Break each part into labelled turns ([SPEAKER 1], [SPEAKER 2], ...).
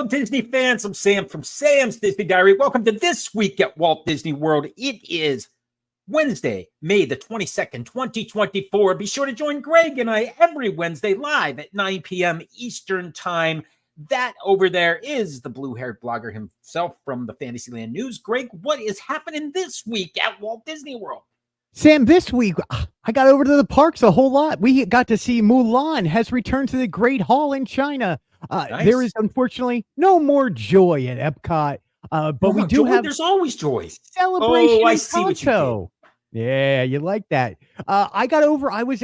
[SPEAKER 1] Disney fans. I'm Sam from Sam's Disney Diary. Welcome to This Week at Walt Disney World. It is Wednesday, May the 22nd, 2024. Be sure to join Greg and I every Wednesday live at 9 p.m. Eastern Time. That over there is the blue-haired blogger himself from the Fantasyland News. Greg, what is happening this week at Walt Disney World?
[SPEAKER 2] Sam, this week, I got over to the parks a whole lot. We got to see Mulan has returned to the Great Hall in China.
[SPEAKER 1] Nice.
[SPEAKER 2] There is unfortunately no more joy at Epcot, but we do have.
[SPEAKER 1] There's always joy.
[SPEAKER 2] Celebration.
[SPEAKER 1] Oh, I see what you did.
[SPEAKER 2] Yeah, you like that. I got over. I was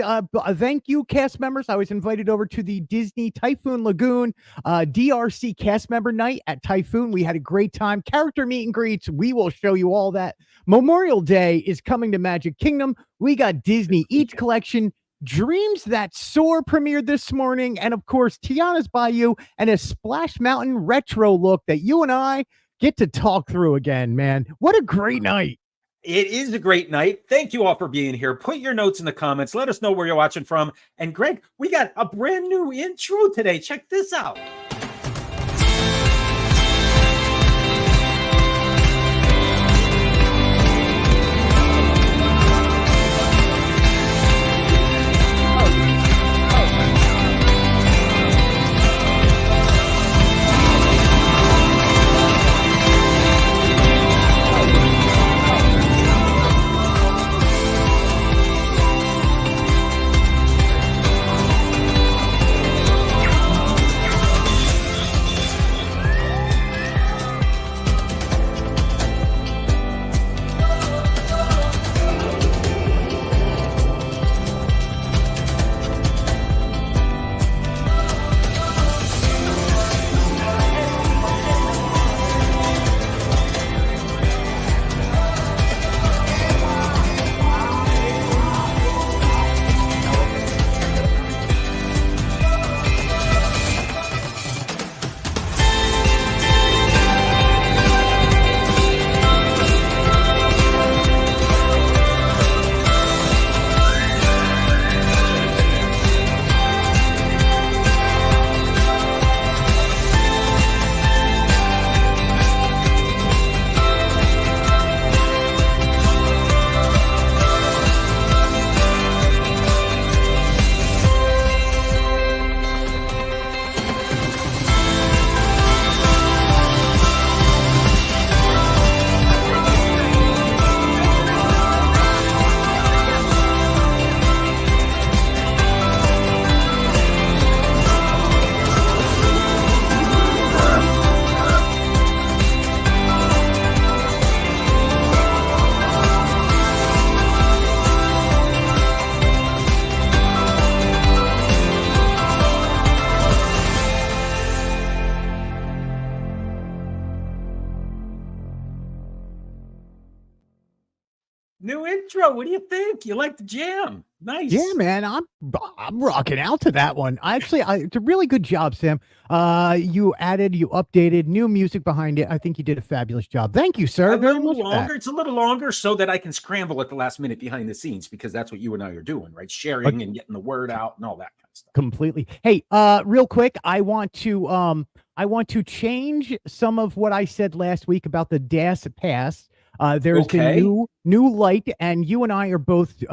[SPEAKER 2] thank you, cast members. I was invited over to the Disney Typhoon Lagoon DRC cast member night at Typhoon. We had a great time. Character meet and greets. We will show you all that. Memorial Day is coming to Magic Kingdom. We got Disney Eats Collection. Dreams That Soar premiered this morning, and of course Tiana's Bayou and a Splash Mountain retro look that you and I get to talk through again. Man, what a great night.
[SPEAKER 1] It is a great night. Thank you all for being here. Put your notes in the comments. Let us know where you're watching from. And Greg, we got a brand new intro today. Check this out. New intro. What do you think? You like the jam? Nice.
[SPEAKER 2] Yeah, man. I'm rocking out to that one. It's a really good job, Sam. You updated new music behind it. I think you did a fabulous job. Thank you, sir.
[SPEAKER 1] Very much longer. It's a little longer so that I can scramble at the last minute behind the scenes, because that's what you and I are doing, right? Sharing and getting the word out and all that kind of stuff.
[SPEAKER 2] Completely. Hey, real quick, I want to change some of what I said last week about the DAS Pass. There's a new light, and you and I are both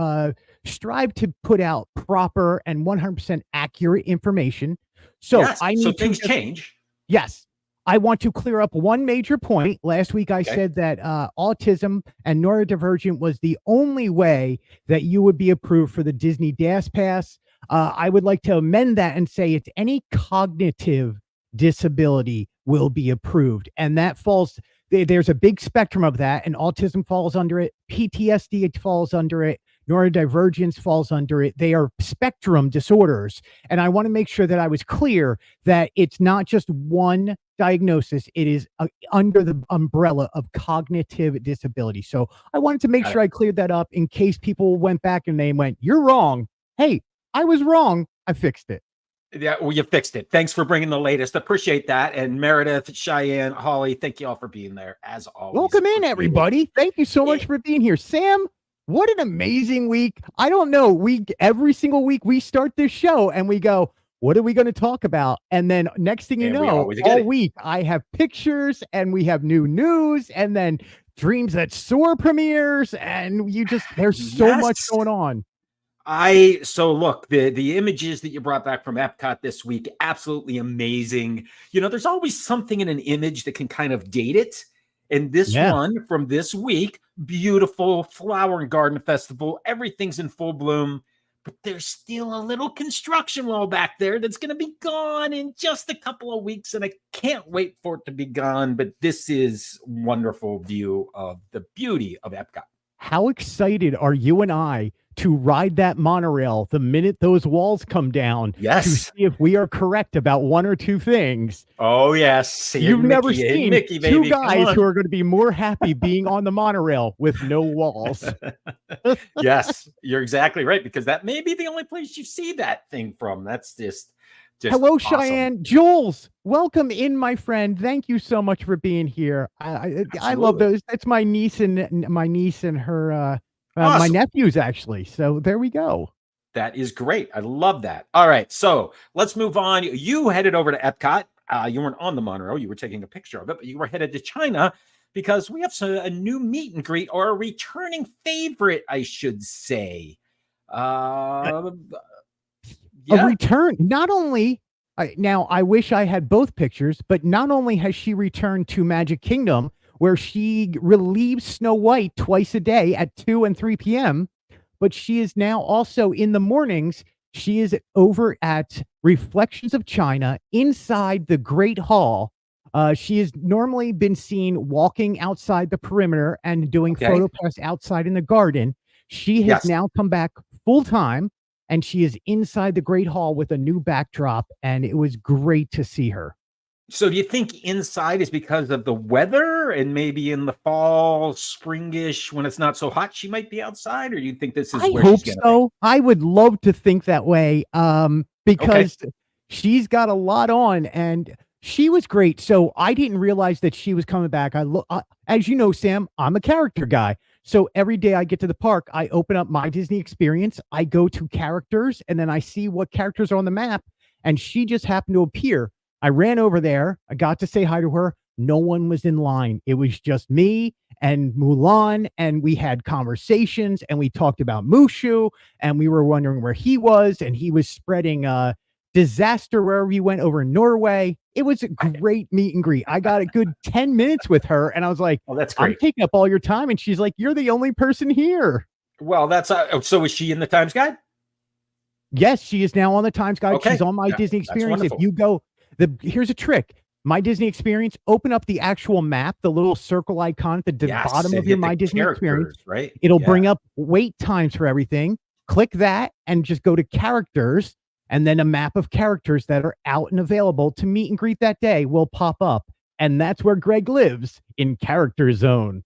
[SPEAKER 2] strive to put out proper and 100% accurate information. So
[SPEAKER 1] yes, things change.
[SPEAKER 2] Yes. I want to clear up one major point. Last week I said that autism and neurodivergent was the only way that you would be approved for the Disney DAS Pass. I would like to amend that and say it's any cognitive disability will be approved. And that falls, there's a big spectrum of that, and autism falls under it. PTSD falls under it. Neurodivergence falls under it. They are spectrum disorders. And I want to make sure that I was clear that it's not just one diagnosis. It is under the umbrella of cognitive disability. So I wanted to make sure I cleared that up in case people went back and they went, "You're wrong." Hey, I was wrong. I fixed it.
[SPEAKER 1] Yeah, well, you fixed it. Thanks for bringing the latest. Appreciate that. And Meredith, Cheyenne, Holly, thank you all for being there, as always.
[SPEAKER 2] Welcome in, everybody. Thank you so much for being here. Sam, what an amazing week. I don't know. Every single week we start this show and we go, what are we going to talk about? And then next thing you
[SPEAKER 1] And we
[SPEAKER 2] know,
[SPEAKER 1] always get
[SPEAKER 2] all
[SPEAKER 1] it.
[SPEAKER 2] week I have pictures and we have new news and then Dreams That Soar premieres and there's so much
[SPEAKER 1] Yes.
[SPEAKER 2] going on.
[SPEAKER 1] So look, the images that you brought back from Epcot this week, absolutely amazing. There's always something in an image that can kind of date it. And this one from this week, beautiful flower and garden festival, everything's in full bloom, but there's still a little construction wall back there that's going to be gone in just a couple of weeks, and I can't wait for it to be gone. But this is wonderful view of the beauty of Epcot.
[SPEAKER 2] How excited are you and I to ride that monorail the minute those walls come down?
[SPEAKER 1] Yes.
[SPEAKER 2] To see if we are correct about one or two things.
[SPEAKER 1] Oh, yes.
[SPEAKER 2] You've never seen
[SPEAKER 1] Mickey,
[SPEAKER 2] two guys who are going to be more happy being on the monorail with no walls.
[SPEAKER 1] Yes, you're exactly right, because that may be the only place you see that thing from. That's just
[SPEAKER 2] hello,
[SPEAKER 1] awesome.
[SPEAKER 2] Cheyenne. Jules, welcome in, my friend. Thank you so much for being here. I love those. That's my niece and her
[SPEAKER 1] awesome.
[SPEAKER 2] My nephews, actually. So there we go.
[SPEAKER 1] That is great. I love that. All right, so let's move on. You headed over to Epcot. You weren't on the monorail. You were taking a picture of it, but you were headed to China because we have a new meet and greet, or a returning favorite, I should say.
[SPEAKER 2] A return. Not only now, I wish I had both pictures, but not only has she returned to Magic Kingdom, where she relieves Snow White twice a day at 2 and 3 p.m., but she is now also in the mornings. She is over at Reflections of China inside the Great Hall. She has normally been seen walking outside the perimeter and doing photo pass outside in the garden. She has now come back full time, and she is inside the Great Hall with a new backdrop, and it was great to see her.
[SPEAKER 1] So do you think inside is because of the weather, and maybe in the fall, springish, when it's not so hot, she might be outside? Or do you think this is where she's going to be?
[SPEAKER 2] I would love to think that way, because she's got a lot on, and she was great. So I didn't realize that she was coming back. As you know, Sam, I'm a character guy. So every day I get to the park, I open up My Disney Experience, I go to characters, and then I see what characters are on the map, and she just happened to appear. I ran over there. I got to say hi to her. No one was in line. It was just me and Mulan, and we had conversations, and we talked about Mushu, and we were wondering where he was, and he was spreading disaster wherever he went over in Norway. It was a great meet and greet. I got a good 10 minutes with her, and I was like,
[SPEAKER 1] "Oh, that's great.
[SPEAKER 2] I'm taking up all your time." And she's like, "You're the only person here."
[SPEAKER 1] Well, that's so is she in the Times Guide?
[SPEAKER 2] Yes, she is now on the Times Guide.
[SPEAKER 1] Okay.
[SPEAKER 2] She's on My Disney Experience. If you go, here's a trick. My Disney Experience, open up the actual map, the little circle icon at the bottom of your My Disney Experience.
[SPEAKER 1] Right?
[SPEAKER 2] It'll bring up wait times for everything. Click that and just go to characters, and then a map of characters that are out and available to meet and greet that day will pop up. And that's where Greg lives, in Character Zone.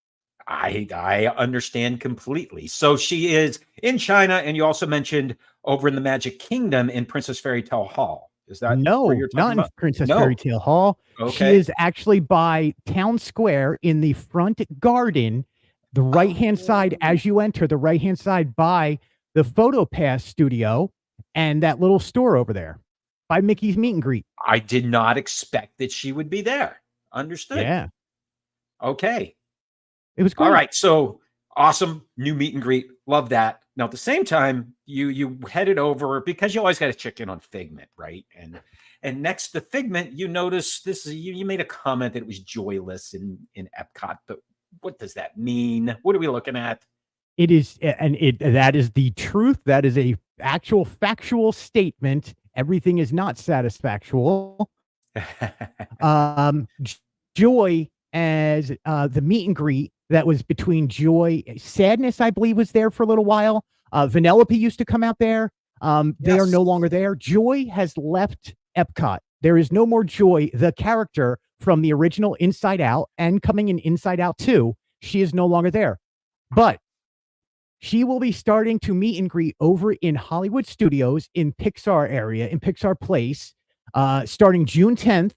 [SPEAKER 1] I understand completely. So she is in China, and you also mentioned over in the Magic Kingdom in Princess Fairy Tale Hall. Is that
[SPEAKER 2] not in Princess Fairy Tale Hall? She is actually by Town Square in the front garden, the right-hand side as you enter, the right-hand side by the Photo Pass studio and that little store over there by Mickey's Meet and Greet.
[SPEAKER 1] I did not expect that she would be there. Understood.
[SPEAKER 2] Yeah.
[SPEAKER 1] Okay.
[SPEAKER 2] It was great.
[SPEAKER 1] All right. So awesome new meet and greet. Love that. Now, at the same time, you headed over because you always got to check in on Figment, right? And next to Figment, you notice this. You made a comment that it was joyless in Epcot, but what does that mean? What are we looking at?
[SPEAKER 2] It is, and that is the truth. That is a actual factual statement. Everything is not satisfactual. Joy, as the meet and greet that was between Joy, Sadness, I believe, was there for a little while. Vanellope used to come out there. They are no longer there. Joy has left Epcot. There is no more Joy, the character from the original Inside Out and coming in Inside Out 2. She is no longer there. But she will be starting to meet and greet over in Hollywood Studios in Pixar area, in Pixar Place, starting June 10th,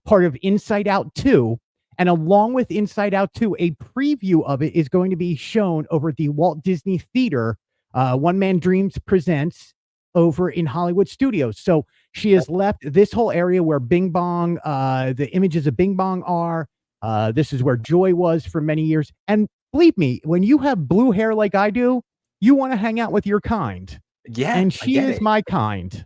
[SPEAKER 2] part of Inside Out 2. And along with Inside Out 2, a preview of it is going to be shown over at the Walt Disney Theater. One Man Dreams presents over in Hollywood Studios. So She has left this whole area where Bing Bong, the images of Bing Bong are. This is where Joy was for many years. And believe me, when you have blue hair like I do, you want to hang out with your kind.
[SPEAKER 1] Yeah,
[SPEAKER 2] And
[SPEAKER 1] I
[SPEAKER 2] she
[SPEAKER 1] get
[SPEAKER 2] is
[SPEAKER 1] it.
[SPEAKER 2] my kind.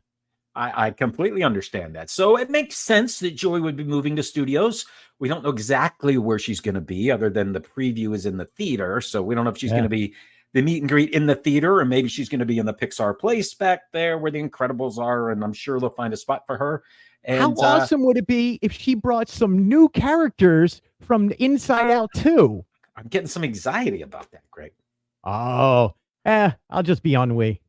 [SPEAKER 1] I completely understand that. So it makes sense that Joy would be moving to studios. We don't know exactly where she's going to be, other than the preview is in the theater. So we don't know if she's going to be the meet and greet in the theater, or maybe she's going to be in the Pixar place back there where the Incredibles are. And I'm sure they'll find a spot for her.
[SPEAKER 2] How
[SPEAKER 1] And
[SPEAKER 2] awesome would it be if she brought some new characters from Inside Out 2?
[SPEAKER 1] I'm getting some anxiety about that, Greg.
[SPEAKER 2] Oh, I'll just be ennui.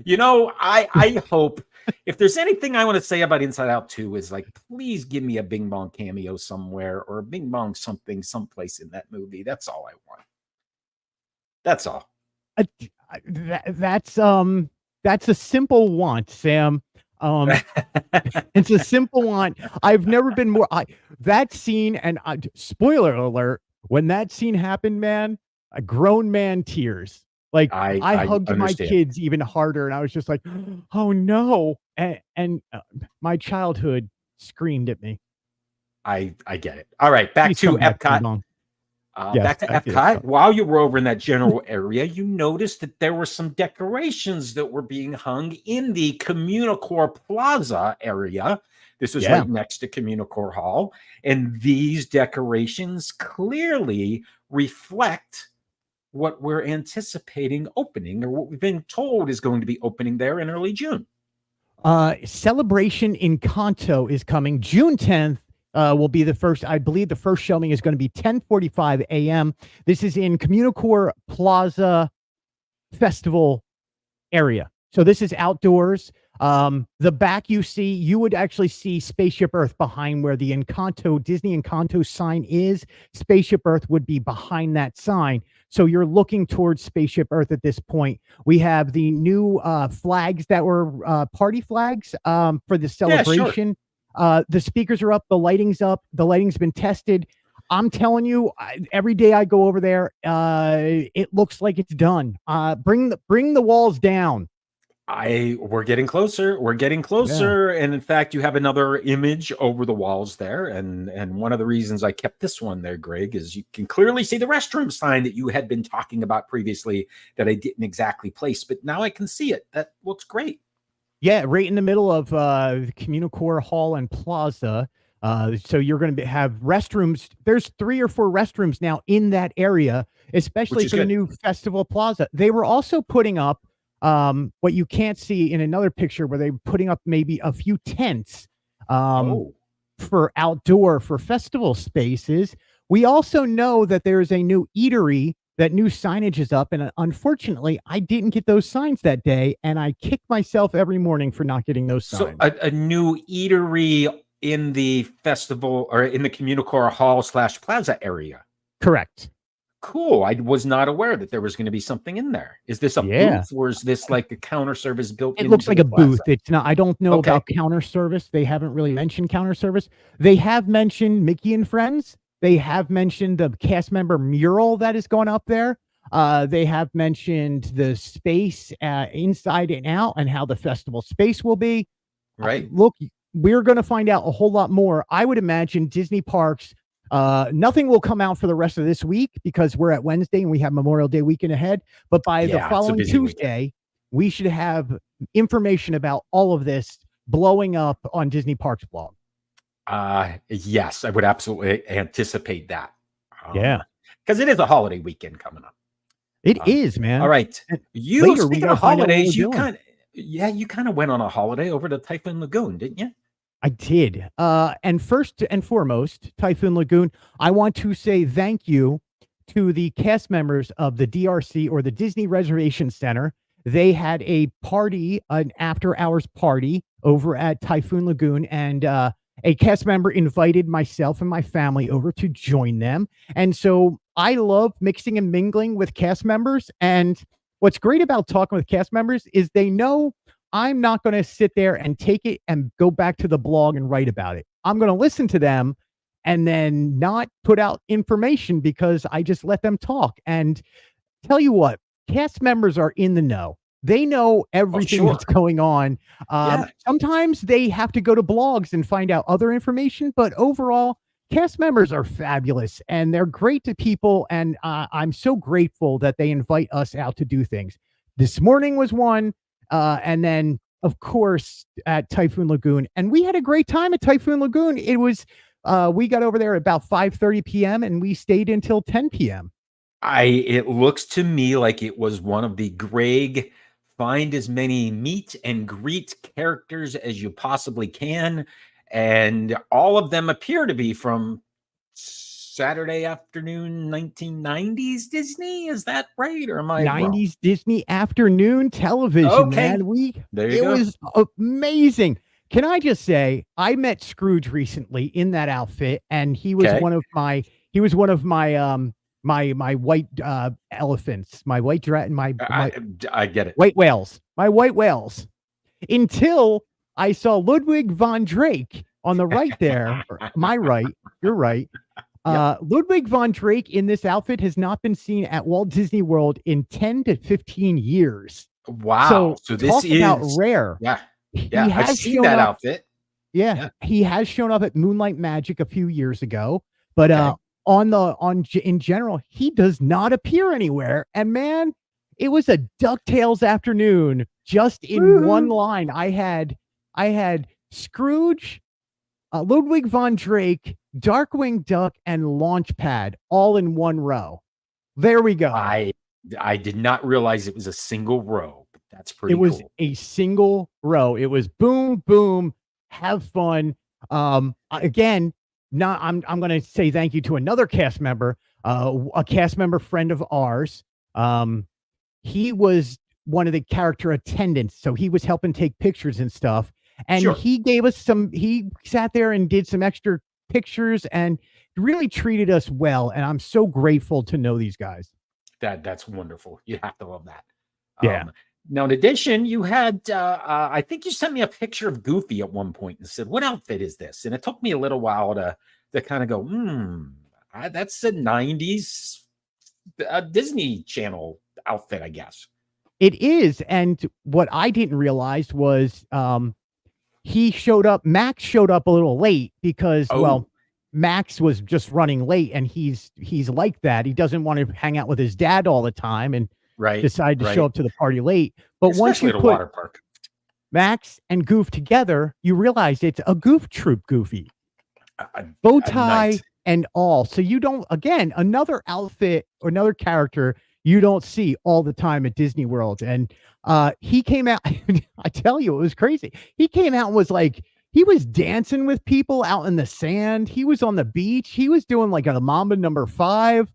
[SPEAKER 1] You know, I hope, if there's anything I want to say about Inside Out 2 is like, please give me a Bing Bong cameo somewhere, or a Bing Bong something someplace in that movie. That's all I want. That's all.
[SPEAKER 2] That's a simple want, Sam. It's a simple want. I've never been more. That scene, and spoiler alert, when that scene happened, man, a grown man tears. Like I hugged
[SPEAKER 1] understand.
[SPEAKER 2] my kids even harder, and I was just like, "Oh no!" And my childhood screamed at me.
[SPEAKER 1] I get it. All right, back to Epcot. Back to Epcot. While you were over in that general area, you noticed that there were some decorations that were being hung in the Communicore Plaza area. This was right next to Communicore Hall. And these decorations clearly reflect what we're anticipating opening, or what we've been told is going to be opening there in early June.
[SPEAKER 2] Celebration Encanto is coming June 10th. Will be the first, I believe the first showing is going to be 10:45 a.m. This is in Communicore Plaza Festival area. So this is outdoors. The back you would actually see Spaceship Earth behind where the Encanto, Disney Encanto sign is. Spaceship Earth would be behind that sign. So you're looking towards Spaceship Earth at this point. We have the new flags that were party flags for the celebration. Yeah, sure. The speakers are up, the lighting's up, the lighting's been tested. I'm telling you, every day I go over there, it looks like it's done. Bring the walls down.
[SPEAKER 1] We're getting closer. We're getting closer. Yeah. And in fact, you have another image over the walls there. And one of the reasons I kept this one there, Greg, is you can clearly see the restroom sign that you had been talking about previously that I didn't exactly place, but now I can see it. That looks great.
[SPEAKER 2] Yeah, right in the middle of Communicore Hall and Plaza. So you're going to have restrooms. There's 3 or 4 restrooms now in that area, especially for the new Festival Plaza. They were also putting up what you can't see in another picture, where they're putting up maybe a few tents for outdoor, for festival spaces. We also know that there's a new eatery. That new signage is up, and unfortunately, I didn't get those signs that day, and I kick myself every morning for not getting those signs.
[SPEAKER 1] So a new eatery in the festival, or in the Communicore Hall / Plaza area.
[SPEAKER 2] Correct.
[SPEAKER 1] Cool. I was not aware that there was going to be something in there. Is this a booth, or is this like a counter service built in?
[SPEAKER 2] It looks like a booth. It's not. I don't know about counter service. They haven't really mentioned counter service. They have mentioned Mickey and Friends. They have mentioned the cast member mural that is going up there. They have mentioned the space inside and out, and how the festival space will be.
[SPEAKER 1] Right.
[SPEAKER 2] Look, we're going to find out a whole lot more. I would imagine Disney parks, nothing will come out for the rest of this week, because we're at Wednesday and we have Memorial Day weekend ahead. But by the following Tuesday, we should have information about all of this blowing up on Disney Parks blog.
[SPEAKER 1] Yes, I would absolutely anticipate that. Because it is a holiday weekend coming up.
[SPEAKER 2] It is, man.
[SPEAKER 1] All right. Speaking of holidays, you kind of went on a holiday over to Typhoon Lagoon, didn't you?
[SPEAKER 2] I did. And first and foremost, Typhoon Lagoon, I want to say thank you to the cast members of the DRC, or the Disney Reservation Center. They had a party, an after-hours party over at Typhoon Lagoon, and a cast member invited myself and my family over to join them. And so I love mixing and mingling with cast members. And what's great about talking with cast members is they know I'm not going to sit there and take it and go back to the blog and write about it. I'm going to listen to them and then not put out information, because I just let them talk. And tell you what, cast members are in the know. They know everything
[SPEAKER 1] sure.
[SPEAKER 2] that's going on.
[SPEAKER 1] Yeah.
[SPEAKER 2] Sometimes they have to go to blogs and find out other information, but overall, cast members are fabulous and they're great to people. And I'm so grateful that they invite us out to do things. This morning was one, and then of course at Typhoon Lagoon, and we had a great time at Typhoon Lagoon. It was we got over there at about 5:30 p.m. and we stayed until 10 p.m.
[SPEAKER 1] It looks to me like it was one of the Greg find as many meet and greet characters as you possibly can. And all of them appear to be from Saturday afternoon 1990s Disney. Is that right? Or am I wrong?
[SPEAKER 2] 90s Disney afternoon television,
[SPEAKER 1] Okay.
[SPEAKER 2] man.
[SPEAKER 1] There you
[SPEAKER 2] It
[SPEAKER 1] go.
[SPEAKER 2] was amazing. Can I just say, I met Scrooge recently in that outfit, and he was
[SPEAKER 1] Okay.
[SPEAKER 2] one of my my white elephants, my white
[SPEAKER 1] I get it.
[SPEAKER 2] white whales, my white whales. Until I saw Ludwig von Drake on the right there, or my right, you're right. Ludwig von Drake in this outfit has not been seen at Walt Disney World in 10 to 15 years.
[SPEAKER 1] Wow. So this
[SPEAKER 2] talk
[SPEAKER 1] is
[SPEAKER 2] about rare.
[SPEAKER 1] Yeah.
[SPEAKER 2] He
[SPEAKER 1] Yeah. I've
[SPEAKER 2] has
[SPEAKER 1] seen
[SPEAKER 2] shown
[SPEAKER 1] that
[SPEAKER 2] up,
[SPEAKER 1] outfit.
[SPEAKER 2] yeah, he has shown up at Moonlight Magic a few years ago, but
[SPEAKER 1] Okay.
[SPEAKER 2] in general, he does not appear anywhere. And man, it was a DuckTales afternoon just in one
[SPEAKER 1] Woo-hoo.
[SPEAKER 2] line. I had Scrooge, Ludwig von Drake, Darkwing Duck, and Launchpad all in one row. There we go.
[SPEAKER 1] I did not realize it was a single row, but that's
[SPEAKER 2] It
[SPEAKER 1] pretty
[SPEAKER 2] was
[SPEAKER 1] cool.
[SPEAKER 2] a single row. It was boom, boom, have fun. Again, not I'm going to say thank you to another cast member, a cast member friend of ours. He was one of the character attendants, so he was helping take pictures and stuff. And
[SPEAKER 1] Sure.
[SPEAKER 2] he gave us he sat there and did some extra pictures and really treated us well. And I'm so grateful to know these guys.
[SPEAKER 1] That's wonderful. You have to love that.
[SPEAKER 2] Yeah.
[SPEAKER 1] Now, in addition, you had I think you sent me a picture of Goofy at one point and said, "What outfit is this?" And it took me a little while to kind of go, that's a '90s Disney Channel outfit, I guess.
[SPEAKER 2] It is. And what I didn't realize was Max showed up a little late because, well, Max was just running late, and he's like that. He doesn't want to hang out with his dad all the time and decide to show up to the party late. But once you
[SPEAKER 1] Especially at a
[SPEAKER 2] put
[SPEAKER 1] water park.
[SPEAKER 2] Max and Goof together, you realize it's a Goof Troop Goofy. Bow tie and all. So you don't, again, another outfit or another character you don't see all the time at Disney World. And he came out, I tell you, it was crazy. He came out and was like, he was dancing with people out in the sand. He was on the beach. He was doing like a Mamba #5.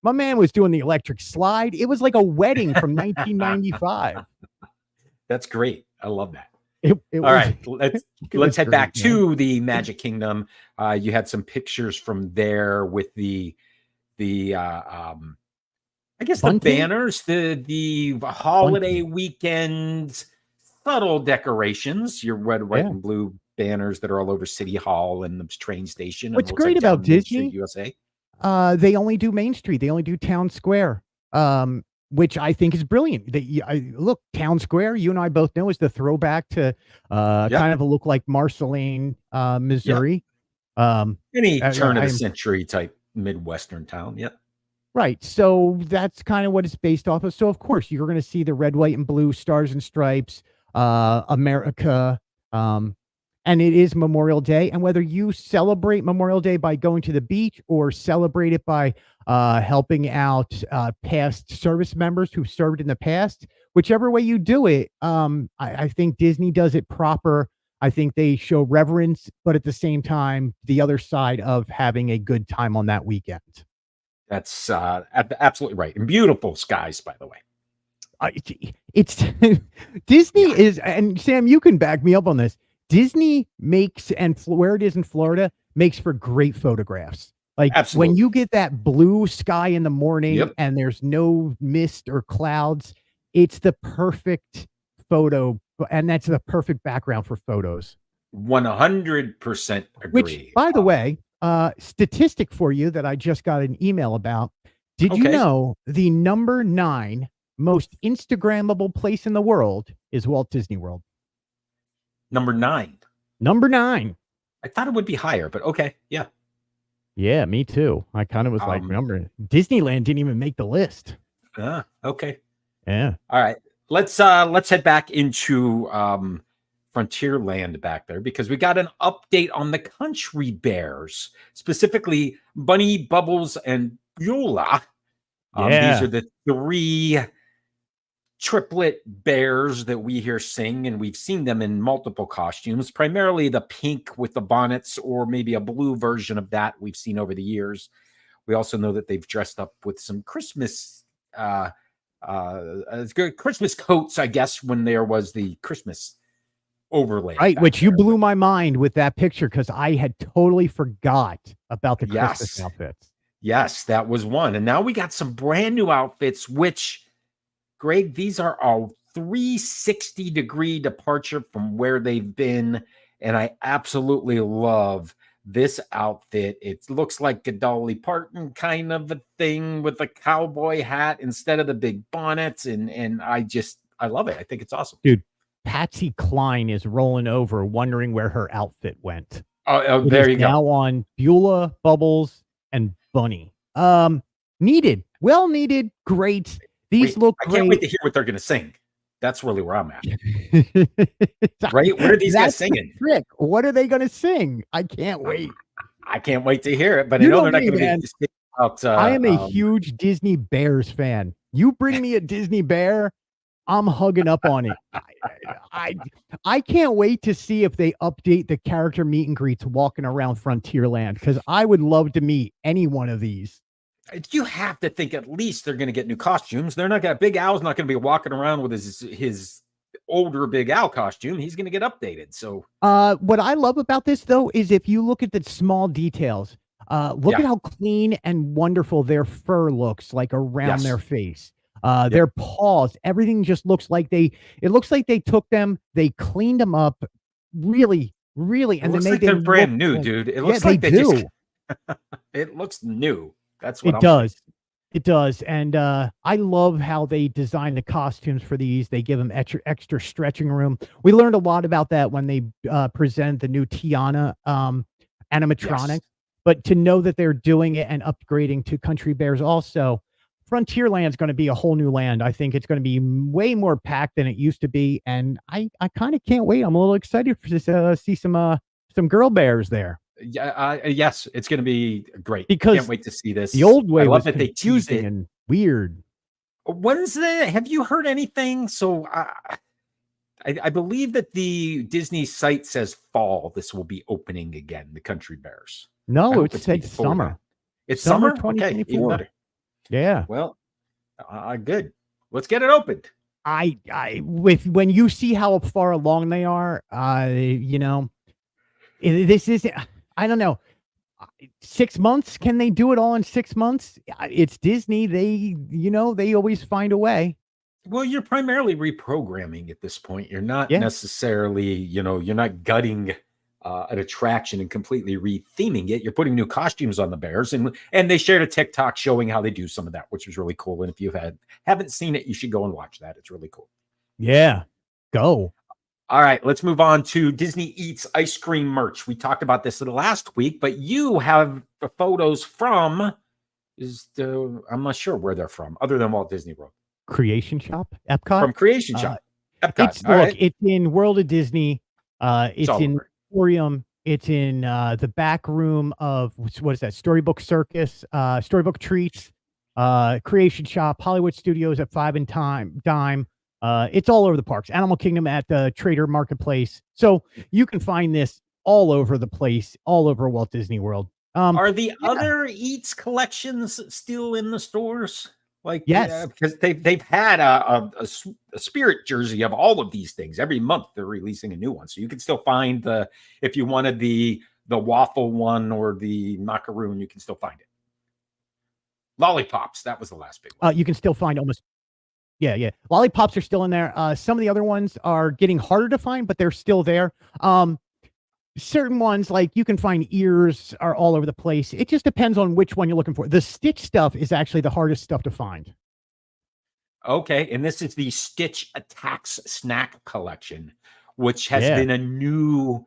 [SPEAKER 2] My man was doing the electric slide. It was like a wedding from 1995.
[SPEAKER 1] That's great. I love that.
[SPEAKER 2] All
[SPEAKER 1] right, let's head back to the Magic
[SPEAKER 2] Yeah.
[SPEAKER 1] Kingdom. You had some pictures from there with the I guess the banners, the holiday weekend subtle decorations, your red, white, and blue banners that are all over City Hall and the train station.
[SPEAKER 2] What's great about Disney,
[SPEAKER 1] USA,
[SPEAKER 2] they only do Main Street. They only do Town Square, which I think is brilliant. Look, Town Square, you and I both know, is the throwback to kind of a look like Marceline, Missouri.
[SPEAKER 1] Any turn of the century type Midwestern town. Yep.
[SPEAKER 2] Right. So that's kind of what it's based off of. So, of course, you're going to see the red, white, and blue stars and stripes, America. And it is Memorial Day. And whether you celebrate Memorial Day by going to the beach or celebrate it by helping out past service members who served in the past, whichever way you do it, I think Disney does it proper. I think they show reverence, but at the same time, the other side of having a good time on that weekend.
[SPEAKER 1] That's absolutely right. And beautiful skies, by the way.
[SPEAKER 2] It's Disney is, and Sam, you can back me up on this. Disney makes, and where it is in Florida, makes for great photographs. Like when you get that blue sky in the morning and there's no mist or clouds, it's the perfect photo, and that's the perfect background for photos.
[SPEAKER 1] 100% agree.
[SPEAKER 2] Which, by the way, statistic for you that I just got an email about. Did you know the number 9 most Instagrammable place in the world is Walt Disney World.
[SPEAKER 1] Number 9.
[SPEAKER 2] Number 9.
[SPEAKER 1] I thought it would be higher, but okay. Yeah.
[SPEAKER 2] Yeah, me too. I kind of was like, Disneyland didn't even make the list.
[SPEAKER 1] Okay.
[SPEAKER 2] Yeah.
[SPEAKER 1] All right. Let's head back into Frontierland back there, because we got an update on the Country Bears, specifically Bunny, Bubbles, and Beulah. These are the 3 triplet bears that we hear sing, and we've seen them in multiple costumes, primarily the pink with the bonnets, or maybe a blue version of that we've seen over the years. We also know that they've dressed up with some Christmas Christmas coats, I guess, when there was the Christmas overlay.
[SPEAKER 2] Right, which you blew my mind with that picture, because I had totally forgot about the Christmas outfits.
[SPEAKER 1] Yes, that was one. And now we got some brand new outfits, which, Greg, these are a 360-degree departure from where they've been. And I absolutely love this outfit. It looks like a Dolly Parton kind of a thing with a cowboy hat instead of the big bonnet. And I love it. I think it's awesome.
[SPEAKER 2] Dude, Patsy Cline is rolling over, wondering where her outfit went.
[SPEAKER 1] Oh, there you go.
[SPEAKER 2] Now on Beulah, Bubbles, and Bunny. Needed, well needed, great. These look great.
[SPEAKER 1] I can't wait to hear what they're going to sing. That's really where I'm at. Right? What are these guys singing?
[SPEAKER 2] Trick. What are they going to sing? I can't wait.
[SPEAKER 1] I can't wait to hear it, but I know they're not going to be out.
[SPEAKER 2] I am a huge Disney Bears fan. You bring me a Disney bear, I'm hugging up on it. I can't wait to see if they update the character meet and greets walking around Frontierland, because I would love to meet any one of these.
[SPEAKER 1] You have to think at least they're going to get new costumes. They're not going to, Big Al's not going to be walking around with his older Big Al costume. He's going to get updated. So
[SPEAKER 2] what I love about this, though, is if you look at the small details, look at how clean and wonderful their fur looks like around their face. Their paws, everything just looks like it looks like they took them, they cleaned them up really, and
[SPEAKER 1] then
[SPEAKER 2] they
[SPEAKER 1] they're brand new, dude. It looks like they do. It looks new. That's what
[SPEAKER 2] it does. And I love how they design the costumes for these. They give them extra stretching room. We learned a lot about that when they present the new Tiana animatronics. But to know that they're doing it and upgrading to Country Bears also, Frontierland is going to be a whole new land. I think it's going to be way more packed than it used to be. And I kind of can't wait. I'm a little excited to see some girl bears there.
[SPEAKER 1] Yes, it's going to be great.
[SPEAKER 2] Because
[SPEAKER 1] can't wait to see this.
[SPEAKER 2] The old way was
[SPEAKER 1] that they teased it
[SPEAKER 2] and weird.
[SPEAKER 1] Have you heard anything? So I believe that the Disney site says fall. This will be opening again. The Country Bears.
[SPEAKER 2] No, it said summer.
[SPEAKER 1] Now. It's summer
[SPEAKER 2] 2024.
[SPEAKER 1] Okay,
[SPEAKER 2] yeah.
[SPEAKER 1] Well, good. Let's get it opened.
[SPEAKER 2] When you see how far along they are, this isn't. I don't know. 6 months? Can they do it all in 6 months? It's Disney. They always find a way.
[SPEAKER 1] Well, you're primarily reprogramming at this point. You're not necessarily, you're not gutting an attraction and completely retheming it. You're putting new costumes on the bears, and they shared a TikTok showing how they do some of that, which was really cool. And if you haven't seen it, you should go and watch that. It's really cool.
[SPEAKER 2] Yeah, go.
[SPEAKER 1] All right, let's move on to Disney Eats ice cream merch. We talked about this last week, but you have the photos from, I'm not sure where they're from, other than Walt Disney World.
[SPEAKER 2] Creation Shop, Epcot?
[SPEAKER 1] From Creation Shop, Epcot.
[SPEAKER 2] It's in World of Disney. It's in Emporium. It's in the back room of, what is that, Storybook Circus, Storybook Treats, Creation Shop, Hollywood Studios at 5 and Dime. It's all over the parks. Animal Kingdom at the Trader Marketplace. So you can find this all over the place, all over Walt Disney World.
[SPEAKER 1] Are the other Eats collections still in the stores?
[SPEAKER 2] Yes,
[SPEAKER 1] because they've had a Spirit jersey of all of these things. Every month they're releasing a new one, so you can still find if you wanted the waffle one or the macaroon, you can still find it. Lollipops, that was the last big one.
[SPEAKER 2] You can still find almost. Yeah. Lollipops are still in there. Some of the other ones are getting harder to find, but they're still there. Certain ones, like you can find ears, are all over the place. It just depends on which one you're looking for. The Stitch stuff is actually the hardest stuff to find.
[SPEAKER 1] Okay, and this is the Stitch Attacks snack collection, which has
[SPEAKER 2] Yeah.
[SPEAKER 1] been a new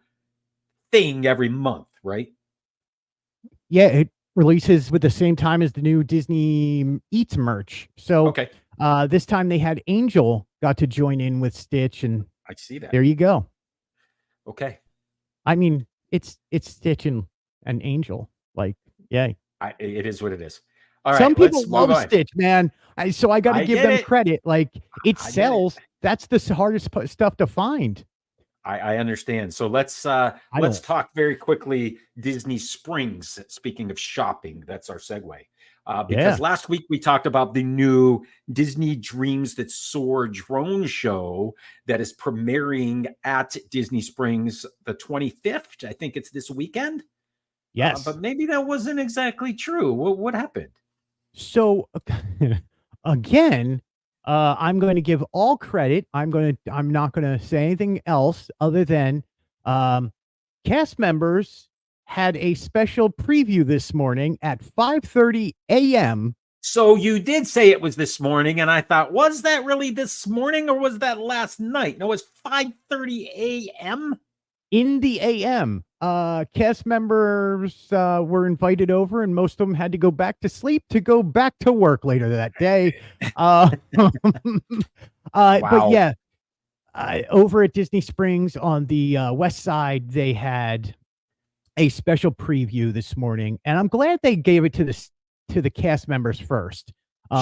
[SPEAKER 1] thing every month, right?
[SPEAKER 2] Yeah, it releases with the same time as the new Disney Eats merch. So
[SPEAKER 1] Okay,
[SPEAKER 2] this time they had Angel got to join in with Stitch, and
[SPEAKER 1] I see that.
[SPEAKER 2] there you go.
[SPEAKER 1] Okay,
[SPEAKER 2] I mean, it's Stitch and Angel. Like, yeah.
[SPEAKER 1] it is what it is. All
[SPEAKER 2] Some
[SPEAKER 1] right,
[SPEAKER 2] people
[SPEAKER 1] let's move
[SPEAKER 2] love
[SPEAKER 1] on.
[SPEAKER 2] Stitch, man. So I got to
[SPEAKER 1] I
[SPEAKER 2] give
[SPEAKER 1] get
[SPEAKER 2] them
[SPEAKER 1] it.
[SPEAKER 2] credit. Like, it
[SPEAKER 1] I get it.
[SPEAKER 2] sells. That's the hardest stuff to find.
[SPEAKER 1] I understand. So let's
[SPEAKER 2] don't.
[SPEAKER 1] talk very quickly Disney Springs. Speaking of shopping, that's our segue. Because last week we talked about the new Disney Dreams That Soar drone show that is premiering at Disney Springs the 25th. I think it's this weekend.
[SPEAKER 2] Yes.
[SPEAKER 1] But maybe that wasn't exactly true. What happened?
[SPEAKER 2] So again, I'm going to give all credit. I'm not going to say anything else other than cast members had a special preview this morning at 5:30 a.m.
[SPEAKER 1] So you did say it was this morning, and I thought, was that really this morning or was that last night? No, it's 5:30 a.m.
[SPEAKER 2] in the a.m. Cast members were invited over, and most of them had to go back to sleep to go back to work later that day. But yeah, over at Disney Springs on the west side, they had a special preview this morning, and I'm glad they gave it to the cast members first.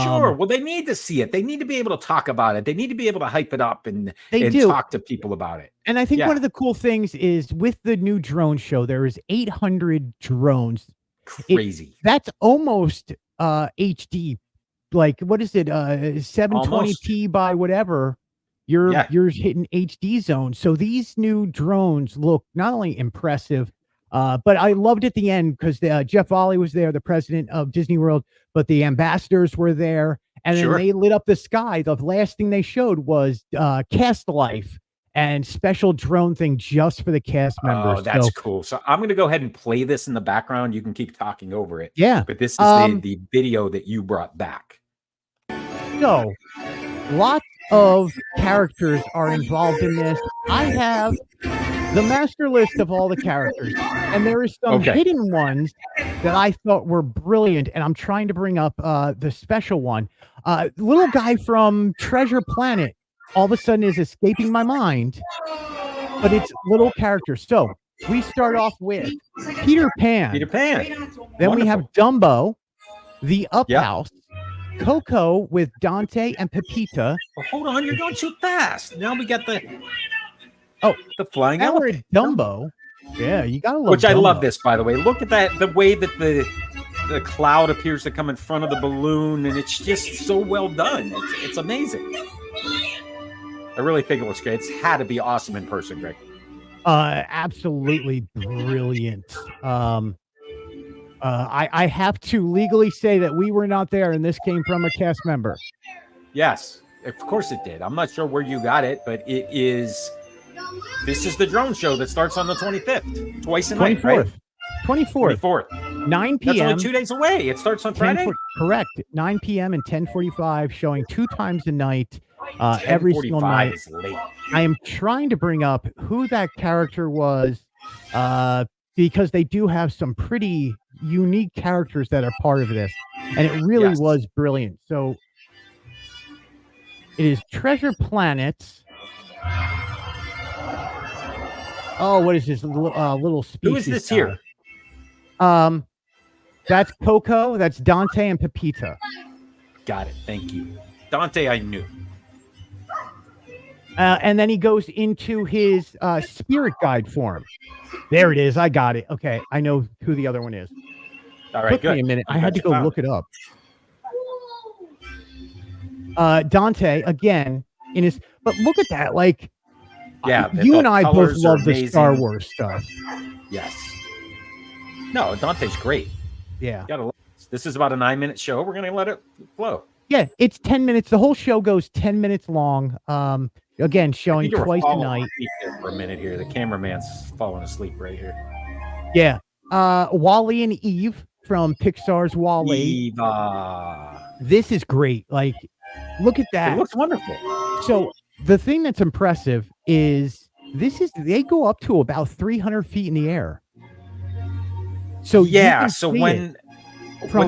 [SPEAKER 1] Sure. Well, they need to see it. They need to be able to talk about it. They need to be able to hype it up and talk to people about it.
[SPEAKER 2] And I think one of the cool things is with the new drone show, there is 800 drones.
[SPEAKER 1] Crazy.
[SPEAKER 2] That's almost HD. Like, what is it? 720p by whatever. You're hitting HD zone. So these new drones look not only impressive, but I loved at the end because Jeff Ollie was there, the president of Disney World, but the ambassadors were there, and then they lit up the sky. The last thing they showed was Cast Life and special drone thing just for the cast members.
[SPEAKER 1] Oh, that's cool. So I'm going to go ahead and play this in the background. You can keep talking over it.
[SPEAKER 2] Yeah.
[SPEAKER 1] But this is the video that you brought back.
[SPEAKER 2] So lots of characters are involved in this. I have the master list of all the characters, and there is some hidden ones that I thought were brilliant, and I'm trying to bring up the special one. Little guy from Treasure Planet all of a sudden is escaping my mind, but it's little characters. So we start off with Peter Pan. Then we have Dumbo, the Up House, Coco with Dante and Pepita.
[SPEAKER 1] Well, hold on, you're going too fast. Now we got the flying
[SPEAKER 2] now we're
[SPEAKER 1] elephant.
[SPEAKER 2] at Dumbo. Yeah, you gotta love
[SPEAKER 1] Which I
[SPEAKER 2] Dumbo.
[SPEAKER 1] love this, by the way. Look at that, the way that the cloud appears to come in front of the balloon, and it's just so well done. It's amazing. I really think it looks great. It's had to be awesome in person, Greg.
[SPEAKER 2] Absolutely brilliant. I have to legally say that we were not there, and this came from a cast member.
[SPEAKER 1] Yes, of course it did. I'm not sure where you got it, but it is. This is the drone show that starts on the 25th, twice a night, right?
[SPEAKER 2] 24th, 9 p.m.
[SPEAKER 1] That's only 2 days away. It starts on Friday?
[SPEAKER 2] Correct. 9 p.m. and 10:45, showing 2 times a night, every single night.
[SPEAKER 1] Is late.
[SPEAKER 2] I am trying to bring up who that character was, because they do have some pretty unique characters that are part of this, and it really was brilliant. So it is Treasure Planet. Oh, what is this little species?
[SPEAKER 1] Who is this here?
[SPEAKER 2] That's Coco. That's Dante and Pepita.
[SPEAKER 1] Got it. Thank you. Dante, I knew.
[SPEAKER 2] And then he goes into his spirit guide form. There it is. I got it. Okay. I know who the other one is.
[SPEAKER 1] All right,
[SPEAKER 2] Took me a minute. I had to go look it up. Dante, again, in his... But look at that. Like, you and I both love the Star Wars stuff.
[SPEAKER 1] Yes. No, Dante's great.
[SPEAKER 2] Yeah.
[SPEAKER 1] This is about a 9-minute show. We're going to let it flow.
[SPEAKER 2] Yeah, it's 10 minutes. The whole show goes 10 minutes long. Again, showing twice a night.
[SPEAKER 1] For a minute here. The cameraman's falling asleep right here.
[SPEAKER 2] Yeah. Wally and Eve from Pixar's Wally.
[SPEAKER 1] Eve.
[SPEAKER 2] This is great. Like, Look at
[SPEAKER 1] It
[SPEAKER 2] that.
[SPEAKER 1] looks wonderful.
[SPEAKER 2] So the thing that's impressive is they go up to about 300 feet in the air. So
[SPEAKER 1] yeah, so when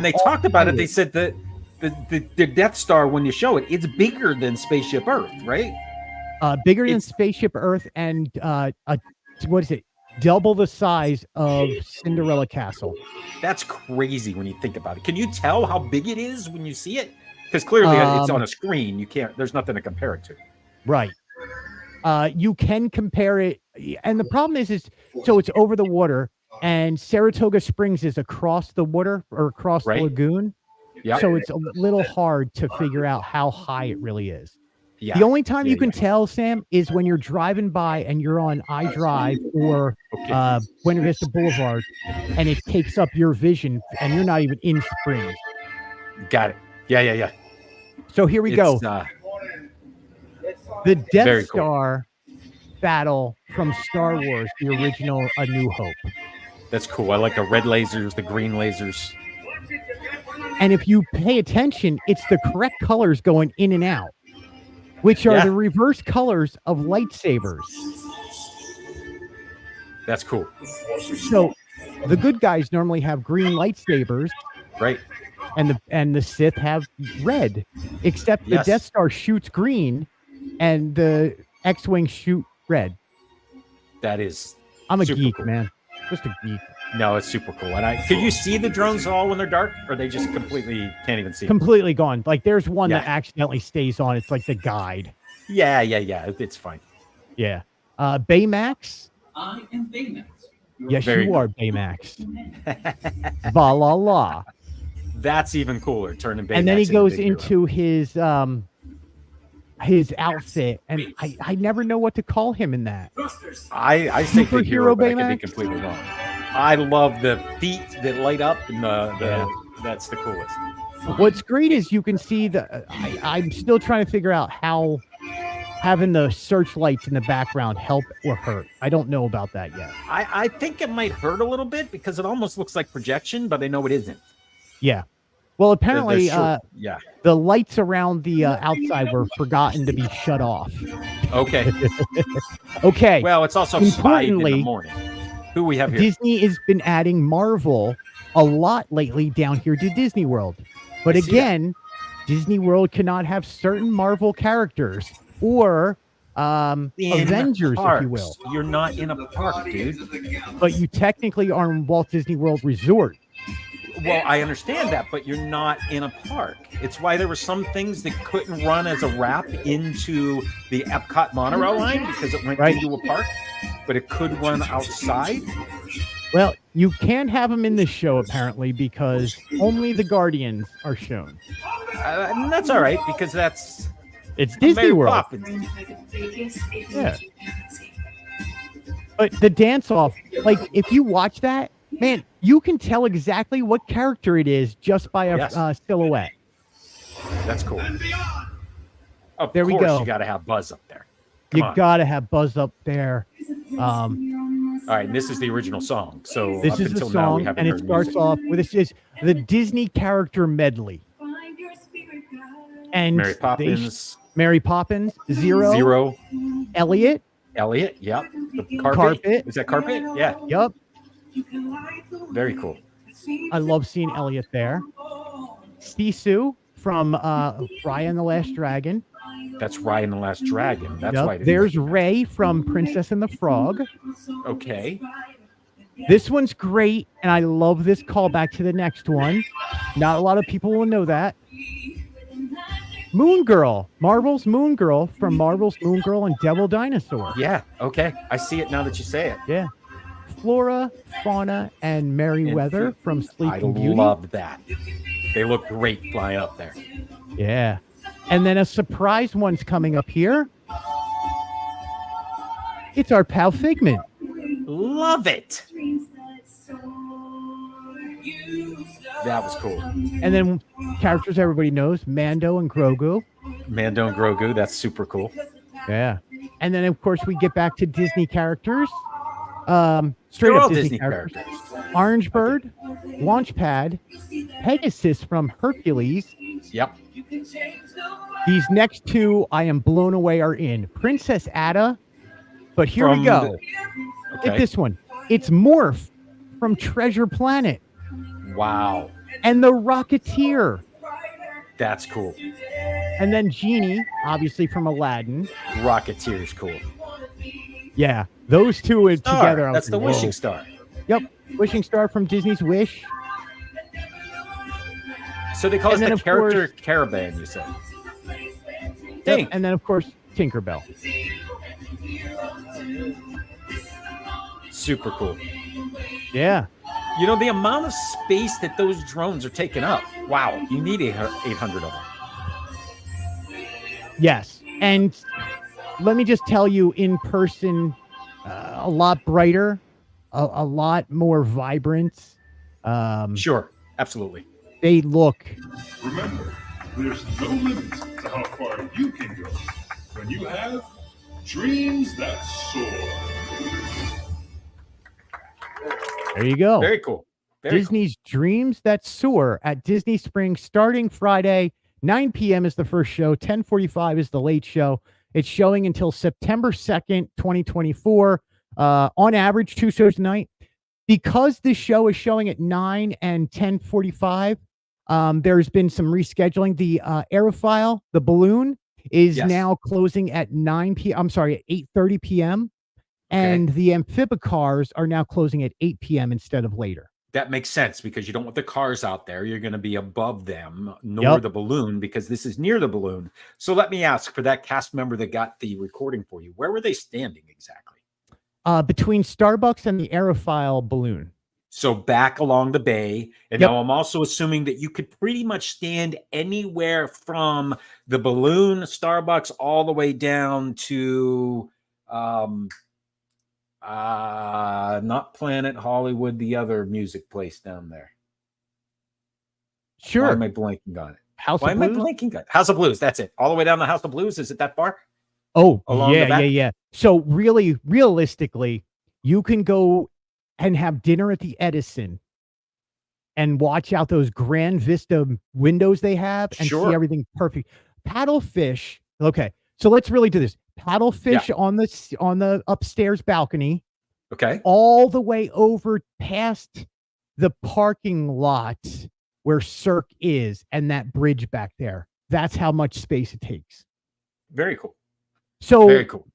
[SPEAKER 1] they talked about it, they
[SPEAKER 2] sides.
[SPEAKER 1] said that the Death Star, when you show it, it's bigger than Spaceship Earth, right?
[SPEAKER 2] Bigger than
[SPEAKER 1] It's
[SPEAKER 2] Spaceship Earth and what is it? Double the size of Cinderella Castle.
[SPEAKER 1] that's crazy when you think about it. Can you tell how big it is when you see it? Because clearly it's on a screen. You can't. There's nothing to compare it to.
[SPEAKER 2] Right. You can compare it, and the problem is so it's over the water, and Saratoga Springs is across the water or across the lagoon.
[SPEAKER 1] Yeah.
[SPEAKER 2] So it's a little hard to figure out how high it really is.
[SPEAKER 1] Yeah.
[SPEAKER 2] The only time you can tell, Sam, is when you're driving by and you're on iDrive or Buena Vista Boulevard, and it takes up your vision, and you're not even in Springs.
[SPEAKER 1] Got it. Yeah.
[SPEAKER 2] So here we go. The Death Star battle from Star Wars, the original A New Hope.
[SPEAKER 1] That's cool. I like the red lasers, the green lasers.
[SPEAKER 2] And if you pay attention, it's the correct colors going in and out, which are the reverse colors of lightsabers.
[SPEAKER 1] That's cool.
[SPEAKER 2] So the good guys normally have green lightsabers.
[SPEAKER 1] Right.
[SPEAKER 2] And the Sith have red, except the Death Star shoots green and the X-Wing shoot red.
[SPEAKER 1] That is
[SPEAKER 2] I'm a geek, cool. Man. Just a geek.
[SPEAKER 1] No, it's super cool. And can you see the drones at all when they're dark, or they just completely can't even see?
[SPEAKER 2] Completely gone. Like there's one that accidentally stays on. It's like the guide.
[SPEAKER 1] Yeah. It's fine.
[SPEAKER 2] Yeah. Baymax.
[SPEAKER 3] I am Baymax.
[SPEAKER 2] Yes, you are Baymax. Va la la.
[SPEAKER 1] That's even cooler. Turning Baymax.
[SPEAKER 2] And then he goes into his outfit, and I never know what to call him in that.
[SPEAKER 1] I say
[SPEAKER 2] superhero
[SPEAKER 1] Baymax.
[SPEAKER 2] Baymax.
[SPEAKER 1] I could be completely wrong. I love the feet that light up, and that's the coolest.
[SPEAKER 2] What's great is you can see I'm still trying to figure out how having the searchlights in the background help or hurt. I don't know about that yet.
[SPEAKER 1] I think it might hurt a little bit because it almost looks like projection, but I know it isn't.
[SPEAKER 2] Yeah. Well, apparently, the lights around the outside were forgotten to be shut off.
[SPEAKER 1] Okay.
[SPEAKER 2] Okay.
[SPEAKER 1] Well, it's also 5 in the morning. Who we have here?
[SPEAKER 2] Disney has been adding Marvel a lot lately down here to Disney World. But again, Disney World cannot have certain Marvel characters or Avengers, if you will.
[SPEAKER 1] You're not in a park, dude.
[SPEAKER 2] But you technically are in Walt Disney World Resort.
[SPEAKER 1] Well, I understand that, but you're not in a park. It's why there were some things that couldn't run as a wrap into the Epcot monorail line because it went into a park, but it could run outside.
[SPEAKER 2] Well, you can't have them in this show, apparently, because only the Guardians are shown.
[SPEAKER 1] And that's all right, because
[SPEAKER 2] it's Disney
[SPEAKER 1] Mary
[SPEAKER 2] World.
[SPEAKER 1] Poppins.
[SPEAKER 2] Yeah. But the dance-off, like, if you watch that, man, you can tell exactly what character it is just by a silhouette.
[SPEAKER 1] That's cool.
[SPEAKER 2] There we go.
[SPEAKER 1] You got to have Buzz up there.
[SPEAKER 2] You got to have Buzz up there.
[SPEAKER 1] All right, and this is the original song. So
[SPEAKER 2] this
[SPEAKER 1] up
[SPEAKER 2] is the
[SPEAKER 1] until
[SPEAKER 2] song,
[SPEAKER 1] now, we haven't
[SPEAKER 2] and it
[SPEAKER 1] heard
[SPEAKER 2] starts
[SPEAKER 1] music.
[SPEAKER 2] off with this is the Disney character medley. And
[SPEAKER 1] Mary Poppins.
[SPEAKER 2] Mary Poppins, Zero, Elliot,
[SPEAKER 1] yep. The carpet. Is that carpet? Yeah.
[SPEAKER 2] Yep.
[SPEAKER 1] Very cool.
[SPEAKER 2] I love seeing Elliot there. Sisu from Raya and the Last Dragon.
[SPEAKER 1] That's Raya and the Last Dragon. That's why.
[SPEAKER 2] There's Ray from Princess and the Frog.
[SPEAKER 1] Okay.
[SPEAKER 2] This one's great, and I love this callback to the next one. Not a lot of people will know that. Moon Girl, Marvel's Moon Girl from Marvel's Moon Girl and Devil Dinosaur.
[SPEAKER 1] Yeah, okay. I see it now that you say it.
[SPEAKER 2] Yeah. Flora, Fauna, and Merryweather from Sleeping Beauty.
[SPEAKER 1] I love that. They look great flying up there.
[SPEAKER 2] Yeah. And then a surprise one's coming up here. It's our pal Figment.
[SPEAKER 1] Love it. That was cool.
[SPEAKER 2] And then characters everybody knows, Mando and Grogu.
[SPEAKER 1] That's super cool.
[SPEAKER 2] Yeah. And then, of course, we get back to Disney characters. Straight up Disney characters. Orange Bird, Launchpad, Pegasus from Hercules.
[SPEAKER 1] Yep.
[SPEAKER 2] These next two, I am blown away, are in Princess Ada. But here we go. Get this one. It's Morph from Treasure Planet.
[SPEAKER 1] Wow.
[SPEAKER 2] And the Rocketeer.
[SPEAKER 1] That's cool.
[SPEAKER 2] And then Genie, obviously from Aladdin.
[SPEAKER 1] Rocketeer is cool.
[SPEAKER 2] Yeah, those two together.
[SPEAKER 1] That's the Wishing Star.
[SPEAKER 2] Yep, Wishing Star from Disney's Wish.
[SPEAKER 1] So they call it the character caravan, you said.
[SPEAKER 2] Yep, and then, of course, Tinkerbell.
[SPEAKER 1] Super cool.
[SPEAKER 2] Yeah.
[SPEAKER 1] You know, the amount of space that those drones are taking up. Wow, you need 800 of them.
[SPEAKER 2] Yes, and let me just tell you, in person, a lot brighter, a lot more vibrant.
[SPEAKER 1] Sure, absolutely.
[SPEAKER 2] They look.
[SPEAKER 3] Remember, there's no limit to how far you can go when you have dreams that soar.
[SPEAKER 2] There you go.
[SPEAKER 1] Very cool.
[SPEAKER 2] Disney's Dreams That Soar at Disney Springs, starting Friday, 9 p.m. is the first show. 10:45 is the late show. It's showing until September 2nd, 2024. On average, 2 shows a night. Because this show is showing at 9 and 10:45, there's been some rescheduling. The Aerophile, the balloon, is now closing at 9 p.m. I'm sorry, at 8:30 p.m. And the amphibicars are now closing at 8 p.m. instead of later.
[SPEAKER 1] That makes sense because you don't want the cars out there. You're going to be above them, nor the balloon, because this is near the balloon. So let me ask, for that cast member that got the recording for you, where were they standing exactly?
[SPEAKER 2] Between Starbucks and the Aerophile balloon.
[SPEAKER 1] So back along the bay. And now I'm also assuming that you could pretty much stand anywhere from the balloon, Starbucks, all the way down to not Planet Hollywood, the other music place down there.
[SPEAKER 2] Sure.
[SPEAKER 1] Why am I blanking on it?
[SPEAKER 2] House
[SPEAKER 1] Why
[SPEAKER 2] of
[SPEAKER 1] am
[SPEAKER 2] Blues?
[SPEAKER 1] I blanking on it? House of Blues, that's it. All the way down the House of Blues. Is it that far?
[SPEAKER 2] Oh,
[SPEAKER 1] Along the back?
[SPEAKER 2] yeah. So really, realistically, you can go and have dinner at the Edison and watch out those grand vista windows they have and see everything perfect. Paddlefish. Okay. So let's really do this. Paddlefish on the upstairs balcony.
[SPEAKER 1] Okay.
[SPEAKER 2] All the way over past the parking lot where Cirque is and that bridge back there. That's how much space it takes.
[SPEAKER 1] Very cool.
[SPEAKER 2] So
[SPEAKER 1] very cool.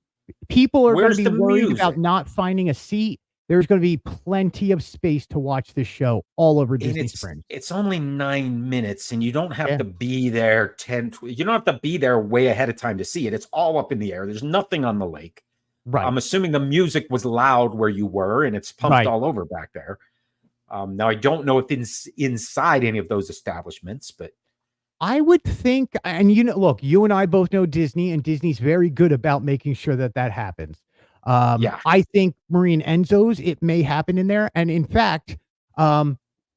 [SPEAKER 2] People are going to be worried about not finding a seat. There's going to be plenty of space to watch this show all over Disney Springs.
[SPEAKER 1] It's only 9 minutes, and you don't have to be there you don't have to be there way ahead of time to see it. It's all up in the air. There's nothing on the lake.
[SPEAKER 2] Right.
[SPEAKER 1] I'm assuming the music was loud where you were, and it's pumped all over back there. Now, I don't know if it's inside any of those establishments, but
[SPEAKER 2] I would think, and look, you and I both know Disney, and Disney's very good about making sure that happens. I think Marine Enzo's, it may happen in there. And in fact,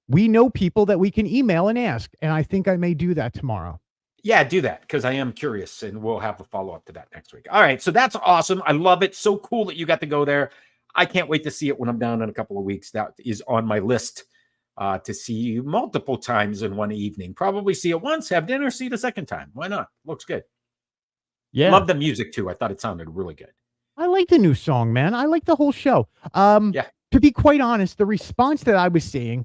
[SPEAKER 2] we know people that we can email and ask. And I think I may do that tomorrow.
[SPEAKER 1] Yeah, do that because I am curious, and we'll have a follow-up to that next week. All right, so that's awesome. I love it. So cool that you got to go there. I can't wait to see it when I'm down in a couple of weeks. That is on my list to see you multiple times in one evening. Probably see it once, have dinner, see it a second time. Why not? Looks good.
[SPEAKER 2] Yeah.
[SPEAKER 1] Love the music, too. I thought it sounded really good.
[SPEAKER 2] I like the new song, man. I like the whole show. To be quite honest, the response that I was seeing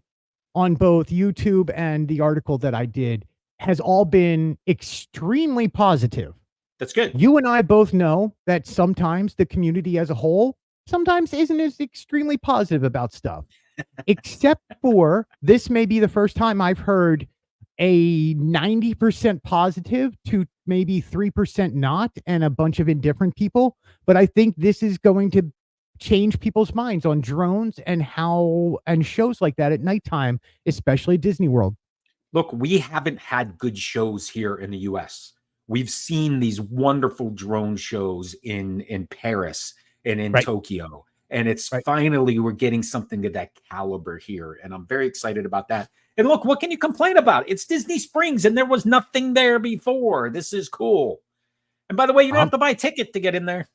[SPEAKER 2] on both YouTube and the article that I did has all been extremely positive.
[SPEAKER 1] That's good.
[SPEAKER 2] You and I both know that sometimes the community as a whole sometimes isn't as extremely positive about stuff. Except for this may be the first time I've heard a 90% positive to maybe 3% not, and a bunch of indifferent people. But I think this is going to change people's minds on drones and shows like that at nighttime, especially Disney World.
[SPEAKER 1] Look, we haven't had good shows here in the US. We've seen these wonderful drone shows in Paris and in Tokyo. And it's finally, we're getting something of that caliber here. And I'm very excited about that. And look, what can you complain about? It's Disney Springs and there was nothing there before. This is cool. And by the way, you don't have to buy a ticket to get in there.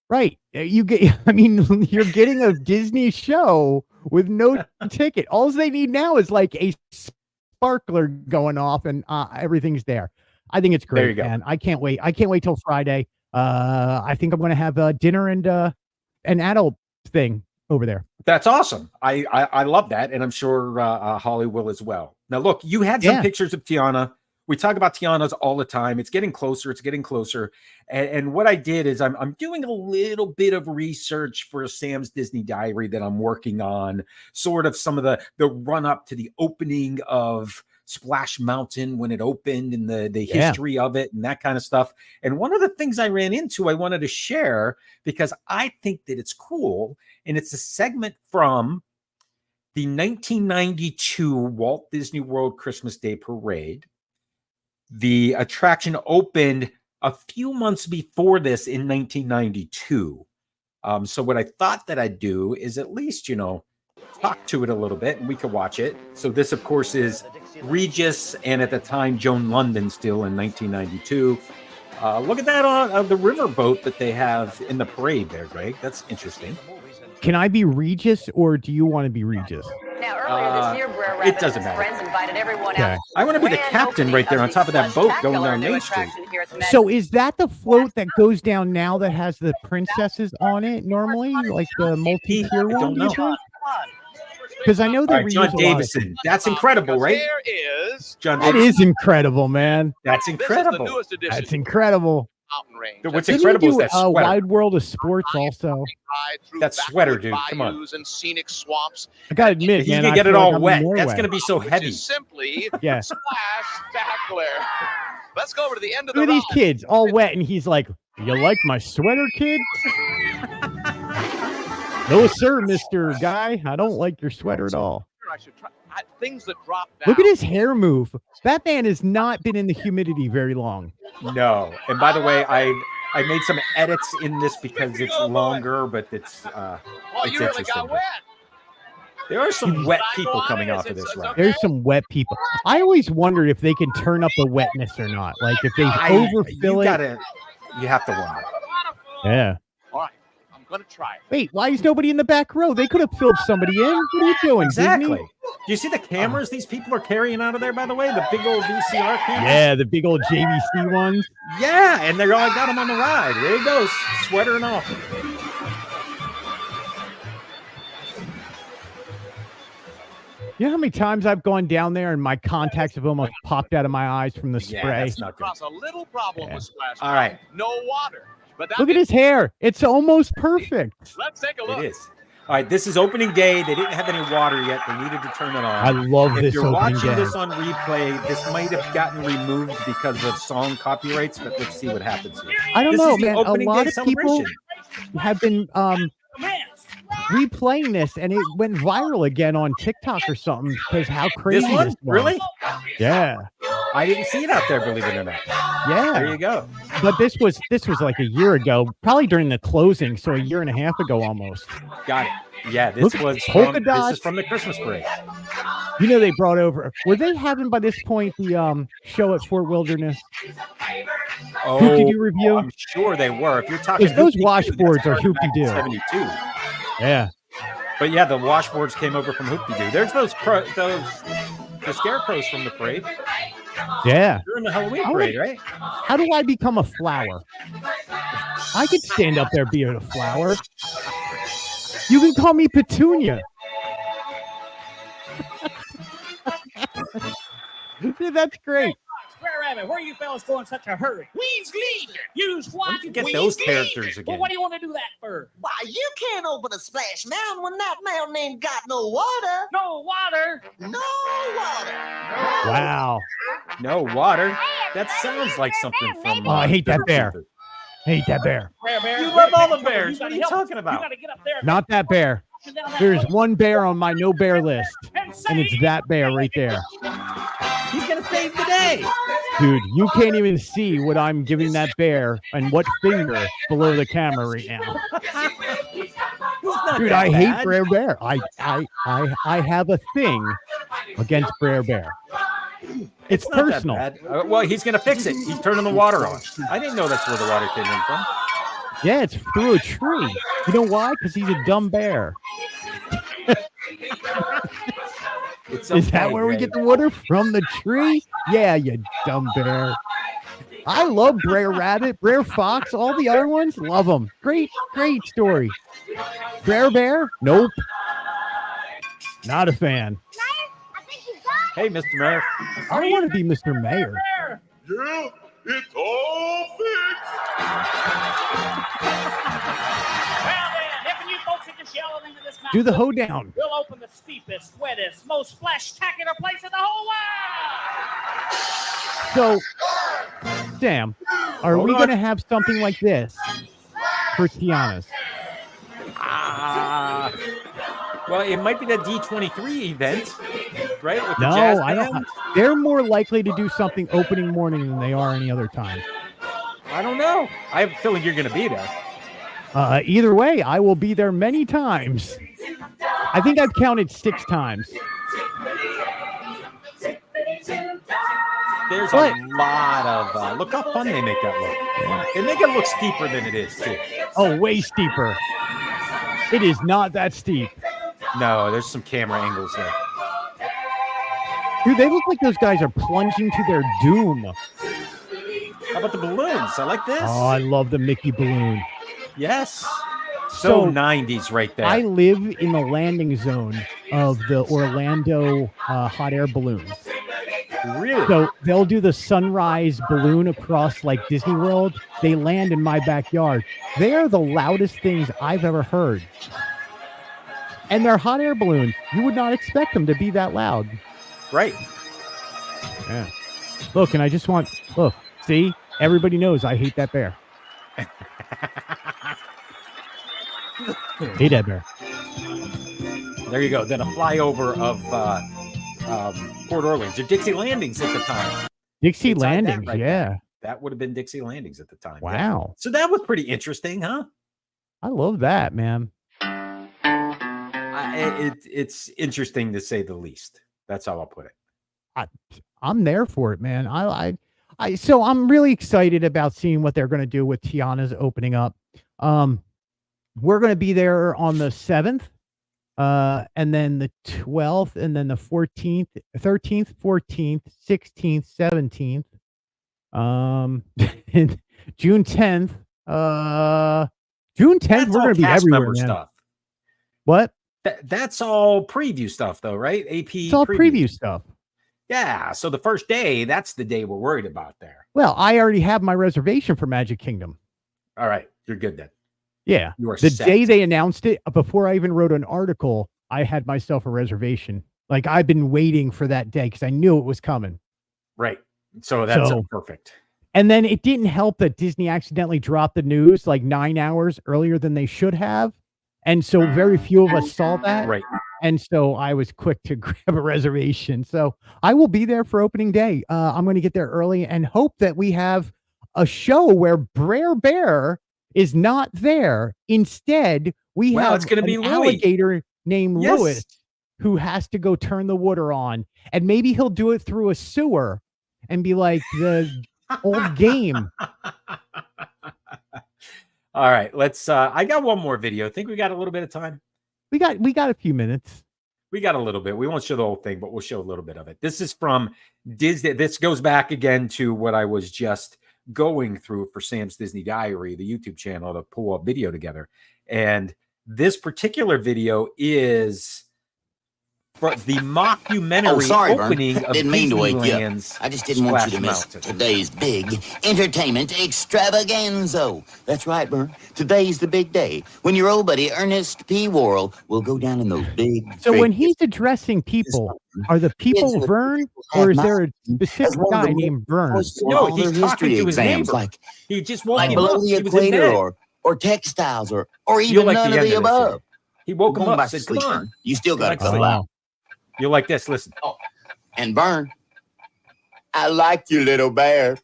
[SPEAKER 2] Right. You're getting a Disney show with no ticket. All they need now is like a sparkler going off and everything's there. I think it's great.
[SPEAKER 1] There you go.
[SPEAKER 2] And I can't wait. I can't wait till Friday. I think I'm going to have dinner and an adult thing over there.
[SPEAKER 1] That's awesome. I love that, and I'm sure Holly will as well. Now, look, you had some pictures of Tiana. We talk about Tiana's all the time. It's getting closer. It's getting closer. And what I did is I'm doing a little bit of research for Sam's Disney Diary that I'm working on, sort of some of the run up to the opening of Splash Mountain when it opened and the history of it and that kind of stuff. And one of the things I ran into, I wanted to share because I think that it's cool. And it's a segment from the 1992 Walt Disney World Christmas Day Parade. The attraction opened a few months before this in 1992. So what I thought that I'd do is at least, talk to it a little bit and we could watch it. So this, of course, is Regis and at the time, Joan London still in 1992. Look at that on the riverboat that they have in the parade there, Greg. That's interesting.
[SPEAKER 2] Can I be Regis or do you want to be Regis?
[SPEAKER 4] Now, earlier this year, Brer Rabbit
[SPEAKER 1] it doesn't
[SPEAKER 4] and his
[SPEAKER 1] matter.
[SPEAKER 4] friends invited everyone out.
[SPEAKER 1] I want to be the captain right there on top of that boat going down Main Street.
[SPEAKER 2] So is that the float that goes down now that has the princesses on it normally? Like the multi-tier one? Because I know that
[SPEAKER 1] John Davison. That's incredible, right?
[SPEAKER 5] There is
[SPEAKER 1] John
[SPEAKER 2] That
[SPEAKER 1] Davison.
[SPEAKER 2] is incredible, man.
[SPEAKER 1] That's incredible.
[SPEAKER 5] This is the newest edition.
[SPEAKER 2] That's incredible.
[SPEAKER 5] Mountain Range.
[SPEAKER 1] What's
[SPEAKER 2] Didn't
[SPEAKER 1] incredible
[SPEAKER 2] you
[SPEAKER 1] is
[SPEAKER 2] do
[SPEAKER 1] that sweater.
[SPEAKER 2] Wide World of Sports also?
[SPEAKER 5] Ride through
[SPEAKER 1] That sweater,
[SPEAKER 5] backward
[SPEAKER 1] dude. Come on.
[SPEAKER 5] bayous and scenic swamps.
[SPEAKER 2] I gotta admit,
[SPEAKER 1] He's
[SPEAKER 2] man,
[SPEAKER 1] gonna
[SPEAKER 2] I
[SPEAKER 1] get it
[SPEAKER 2] feel
[SPEAKER 1] all
[SPEAKER 2] like I'm
[SPEAKER 1] wet.
[SPEAKER 2] in
[SPEAKER 1] That's
[SPEAKER 2] Norway.
[SPEAKER 1] gonna be so
[SPEAKER 5] Which
[SPEAKER 1] heavy.
[SPEAKER 5] is simply
[SPEAKER 2] Yeah.
[SPEAKER 5] splash-tacular. Let's go over to the end of
[SPEAKER 2] Look
[SPEAKER 5] the
[SPEAKER 2] at these
[SPEAKER 5] ride.
[SPEAKER 2] kids, all wet, and he's like, "You like my sweater, kid?" No, sir, Mister Guy. I don't like your sweater at all.
[SPEAKER 5] I should try things that drop down.
[SPEAKER 2] Look at his hair move. That man has not been in the humidity very long.
[SPEAKER 1] No. And by the way, I made some edits in this because it's longer, but it's
[SPEAKER 5] Well,
[SPEAKER 1] it's
[SPEAKER 5] you really
[SPEAKER 1] interesting.
[SPEAKER 5] got wet.
[SPEAKER 1] There are some wet people coming off of this ride.
[SPEAKER 2] There's some wet people. I always wondered if they can turn up the wetness or not. Like if they overfill it.
[SPEAKER 1] You have to wonder.
[SPEAKER 2] Yeah.
[SPEAKER 5] All right, I'm going to try it.
[SPEAKER 2] Wait, why is nobody in the back row? They could have filled somebody in. What are you doing,
[SPEAKER 1] Exactly.
[SPEAKER 2] Disney?
[SPEAKER 1] Do you see the cameras these people are carrying out of there, by the way? The big old VCR cameras?
[SPEAKER 2] Yeah, the big old JVC ones.
[SPEAKER 1] Yeah, and they're all got them on the ride. There he goes, sweater and all.
[SPEAKER 2] You know how many times I've gone down there and my contacts have almost popped out of my eyes from the
[SPEAKER 1] Yeah,
[SPEAKER 2] spray?
[SPEAKER 1] that's not good.
[SPEAKER 5] Across a little problem with Splash
[SPEAKER 1] All right.
[SPEAKER 5] Mountain. No water. But that
[SPEAKER 2] Look at his hair. It's almost perfect.
[SPEAKER 5] Let's take a look.
[SPEAKER 1] It is. All right, this is opening day. They didn't have any water yet. They needed to turn it
[SPEAKER 2] I
[SPEAKER 1] on.
[SPEAKER 2] love
[SPEAKER 1] If
[SPEAKER 2] this
[SPEAKER 1] you're
[SPEAKER 2] opening
[SPEAKER 1] watching
[SPEAKER 2] day.
[SPEAKER 1] this on replay, this might have gotten removed because of song copyrights, but let's see what happens here.
[SPEAKER 2] I don't
[SPEAKER 1] This
[SPEAKER 2] know,
[SPEAKER 1] is the
[SPEAKER 2] man. A
[SPEAKER 1] opening
[SPEAKER 2] lot
[SPEAKER 1] day
[SPEAKER 2] of people
[SPEAKER 1] celebration.
[SPEAKER 2] have been replaying this, and it went viral again on TikTok or something because how crazy
[SPEAKER 1] This one?
[SPEAKER 2] was.
[SPEAKER 1] Really?
[SPEAKER 2] Yeah,
[SPEAKER 1] I didn't see it out there, believe it or not. There
[SPEAKER 2] yeah.
[SPEAKER 1] you go.
[SPEAKER 2] But this was like a year ago, probably during the closing, so a year and a half ago almost.
[SPEAKER 1] Got it. Yeah,
[SPEAKER 2] Look,
[SPEAKER 1] this was
[SPEAKER 2] polka
[SPEAKER 1] from, this
[SPEAKER 2] dots.
[SPEAKER 1] is from the Christmas parade.
[SPEAKER 2] You know, they brought over. Were they having by this point the show at Fort Wilderness?
[SPEAKER 1] Oh,
[SPEAKER 2] Hoop-de-doo review?
[SPEAKER 1] I'm sure they were. If you're talking
[SPEAKER 2] Because those
[SPEAKER 1] Hoop-de-doo,
[SPEAKER 2] washboards
[SPEAKER 1] that's
[SPEAKER 2] are
[SPEAKER 1] started back in
[SPEAKER 2] Hoop-de-doo.
[SPEAKER 1] 72.
[SPEAKER 2] Yeah.
[SPEAKER 1] But yeah, the washboards came over from Hoop-de-doo. There's the scarecrows from the parade.
[SPEAKER 2] Yeah.
[SPEAKER 1] During the Halloween
[SPEAKER 2] I would-
[SPEAKER 1] parade, right?
[SPEAKER 2] How do I become a flower? I could stand up there being a flower. You can call me Petunia. Dude, that's great.
[SPEAKER 6] Brer Rabbit, where you fellas going in such a hurry? We's leaving. Use what?
[SPEAKER 1] Why don't you get
[SPEAKER 6] We's
[SPEAKER 1] those
[SPEAKER 6] leaving.
[SPEAKER 1] characters again?
[SPEAKER 6] Well, what do you want to do that for?
[SPEAKER 7] Why, you can't open a splash mountain when that mountain ain't got no water.
[SPEAKER 6] No water.
[SPEAKER 7] No water.
[SPEAKER 2] Wow.
[SPEAKER 1] No water. That sounds like something from.
[SPEAKER 2] Oh, I hate that bear.
[SPEAKER 1] Stupid.
[SPEAKER 2] Hate that bear.
[SPEAKER 6] Brer Bear.
[SPEAKER 1] You love all the
[SPEAKER 6] You
[SPEAKER 1] bears.
[SPEAKER 6] gotta
[SPEAKER 1] What are you
[SPEAKER 6] help.
[SPEAKER 1] talking
[SPEAKER 6] You
[SPEAKER 1] about?
[SPEAKER 6] got to get up there.
[SPEAKER 2] Not that bear. There's one bear on my no bear list, and it's that bear right there.
[SPEAKER 1] He's gonna save the day.
[SPEAKER 2] Dude, you can't even see what I'm giving that bear and what finger below the camera right now.
[SPEAKER 1] He's not
[SPEAKER 2] Dude,
[SPEAKER 1] that
[SPEAKER 2] I hate
[SPEAKER 1] bad.
[SPEAKER 2] Brer Bear. I have a thing against Brer Bear. It's
[SPEAKER 1] not that
[SPEAKER 2] personal.
[SPEAKER 1] bad. Well, he's gonna fix it. He's turning the water on. I didn't know that's where the water came in from.
[SPEAKER 2] Yeah, it's through a tree. You know why? Because he's a dumb bear.
[SPEAKER 1] It's
[SPEAKER 2] Is that
[SPEAKER 1] okay,
[SPEAKER 2] where we
[SPEAKER 1] Greg.
[SPEAKER 2] get the water? From the tree? Yeah, you dumb bear. I love Brer Rabbit, Brer Fox, all the other ones. Love them. Great story. Brer Bear? Nope. Not a fan.
[SPEAKER 1] Hey, Mr. Mayor.
[SPEAKER 2] I don't want to be Mr. Mayor.
[SPEAKER 3] Yeah, it's all fixed.
[SPEAKER 6] Well then, if you folks are just yelling into this
[SPEAKER 2] Do the
[SPEAKER 6] mountain,
[SPEAKER 2] hoedown.
[SPEAKER 6] we'll open the steepest, wettest, most splash-tacular place in the whole world.
[SPEAKER 2] So, Sam, are we going to have something like this for Tiana's?
[SPEAKER 1] Well, it might be the D23 event, right? With the
[SPEAKER 2] No,
[SPEAKER 1] jazz
[SPEAKER 2] I
[SPEAKER 1] band?
[SPEAKER 2] don't. They're more likely to do something opening morning than they are any other time.
[SPEAKER 1] I don't know. I have a feeling you're going to be there.
[SPEAKER 2] Either way, I will be there many times. I think I've counted 6 times.
[SPEAKER 1] There's a lot of look how fun they make that look. They make it look steeper than it is too.
[SPEAKER 2] Oh, way steeper. It is not that steep.
[SPEAKER 1] No, there's some camera angles there.
[SPEAKER 2] Dude, they look like those guys are plunging to their doom.
[SPEAKER 1] How about the balloons? I like this.
[SPEAKER 2] Oh, I love the Mickey balloon.
[SPEAKER 1] Yes. So 90s right there.
[SPEAKER 2] I live in the landing zone of the Orlando hot air balloons.
[SPEAKER 1] Really?
[SPEAKER 2] So they'll do the sunrise balloon across like Disney World. They land in my backyard. They are the loudest things I've ever heard. And they're hot air balloons. You would not expect them to be that loud.
[SPEAKER 1] Right.
[SPEAKER 2] Yeah. Look, and I just want, look, see? Everybody knows I hate that bear. Hate that bear.
[SPEAKER 1] There you go. Then a flyover of Port Orleans or Dixie Landings at the time.
[SPEAKER 2] Dixie
[SPEAKER 1] Inside that
[SPEAKER 2] Landings,
[SPEAKER 1] right
[SPEAKER 2] yeah.
[SPEAKER 1] there. That would have been Dixie Landings at the time.
[SPEAKER 2] Wow.
[SPEAKER 1] Yeah. So that was pretty interesting, huh?
[SPEAKER 2] I love that, man.
[SPEAKER 1] It's interesting to say the least. That's how I'll put it.
[SPEAKER 2] I'm there for it, man. So I'm really excited about seeing what they're going to do with Tiana's opening up. We're going to be there on the 7th, and then the 12th, and then the 14th, 13th, 14th, 16th, 17th, and June 10th. June 10th,
[SPEAKER 1] That's
[SPEAKER 2] we're
[SPEAKER 1] all
[SPEAKER 2] going to be
[SPEAKER 1] cast
[SPEAKER 2] everywhere,
[SPEAKER 1] member
[SPEAKER 2] man.
[SPEAKER 1] stuff.
[SPEAKER 2] What?
[SPEAKER 1] That's all preview stuff, though, right? AP.
[SPEAKER 2] It's all preview stuff.
[SPEAKER 1] Yeah. So the first day, that's the day we're worried about there.
[SPEAKER 2] Well, I already have my reservation for Magic Kingdom.
[SPEAKER 1] All right. You're good then.
[SPEAKER 2] Yeah.
[SPEAKER 1] You are
[SPEAKER 2] the
[SPEAKER 1] set.
[SPEAKER 2] day they announced it, before I even wrote an article, I had myself a reservation. Like I've been waiting for that day because I knew it was coming.
[SPEAKER 1] Right. So that's perfect.
[SPEAKER 2] And then it didn't help that Disney accidentally dropped the news like 9 hours earlier than they should have. And so very few of us saw that.
[SPEAKER 1] Right.
[SPEAKER 2] And so I was quick to grab a reservation. So I will be there for opening day. I'm going to get there early and hope that we have a show where Brer Bear is not there. Instead, we have
[SPEAKER 1] it's going to be
[SPEAKER 2] an
[SPEAKER 1] Louie.
[SPEAKER 2] alligator named
[SPEAKER 1] Yes.
[SPEAKER 2] Louis who has to go turn the water on. And maybe he'll do it through a sewer and be like the old game.
[SPEAKER 1] All right. Let's I got one more video. Think we got a little bit of time?
[SPEAKER 2] We got a few minutes.
[SPEAKER 1] We got a little bit. We won't show the whole thing, but we'll show a little bit of it. This is from Disney. This goes back again to what I was just going through for Sam's Disney Diary, the YouTube channel, to pull a video together. And this particular video is for the mockumentary opening of
[SPEAKER 7] Didn't mean to wake you up.
[SPEAKER 1] Disneyland's
[SPEAKER 7] I just didn't want you
[SPEAKER 1] Splash
[SPEAKER 7] to miss
[SPEAKER 1] Mountain.
[SPEAKER 7] today's big entertainment extravaganza. That's right, Vern. Today's the big day when your old buddy Ernest P. Worrell will go down in those big.
[SPEAKER 2] So when he's addressing people, are the people Vern, or is there a specific guy named Vern?
[SPEAKER 1] No, he's talking to his neighbor.
[SPEAKER 7] like
[SPEAKER 1] He just woke
[SPEAKER 7] like
[SPEAKER 1] him up.
[SPEAKER 7] below the
[SPEAKER 1] He was in
[SPEAKER 7] equator
[SPEAKER 1] bed.
[SPEAKER 7] or textiles or
[SPEAKER 1] You'll
[SPEAKER 7] even
[SPEAKER 1] like
[SPEAKER 7] none
[SPEAKER 1] the
[SPEAKER 7] of
[SPEAKER 1] end
[SPEAKER 7] the
[SPEAKER 1] of this
[SPEAKER 7] above.
[SPEAKER 1] video. He woke him
[SPEAKER 7] Going
[SPEAKER 1] up
[SPEAKER 7] back
[SPEAKER 1] and
[SPEAKER 7] to
[SPEAKER 1] said,
[SPEAKER 7] sleep,
[SPEAKER 1] come on.
[SPEAKER 7] Vern. You still got to
[SPEAKER 1] Like
[SPEAKER 7] cut
[SPEAKER 1] sleep.
[SPEAKER 7] it out.
[SPEAKER 1] You'll like this. Listen.
[SPEAKER 7] And Vern, I like you, little bear.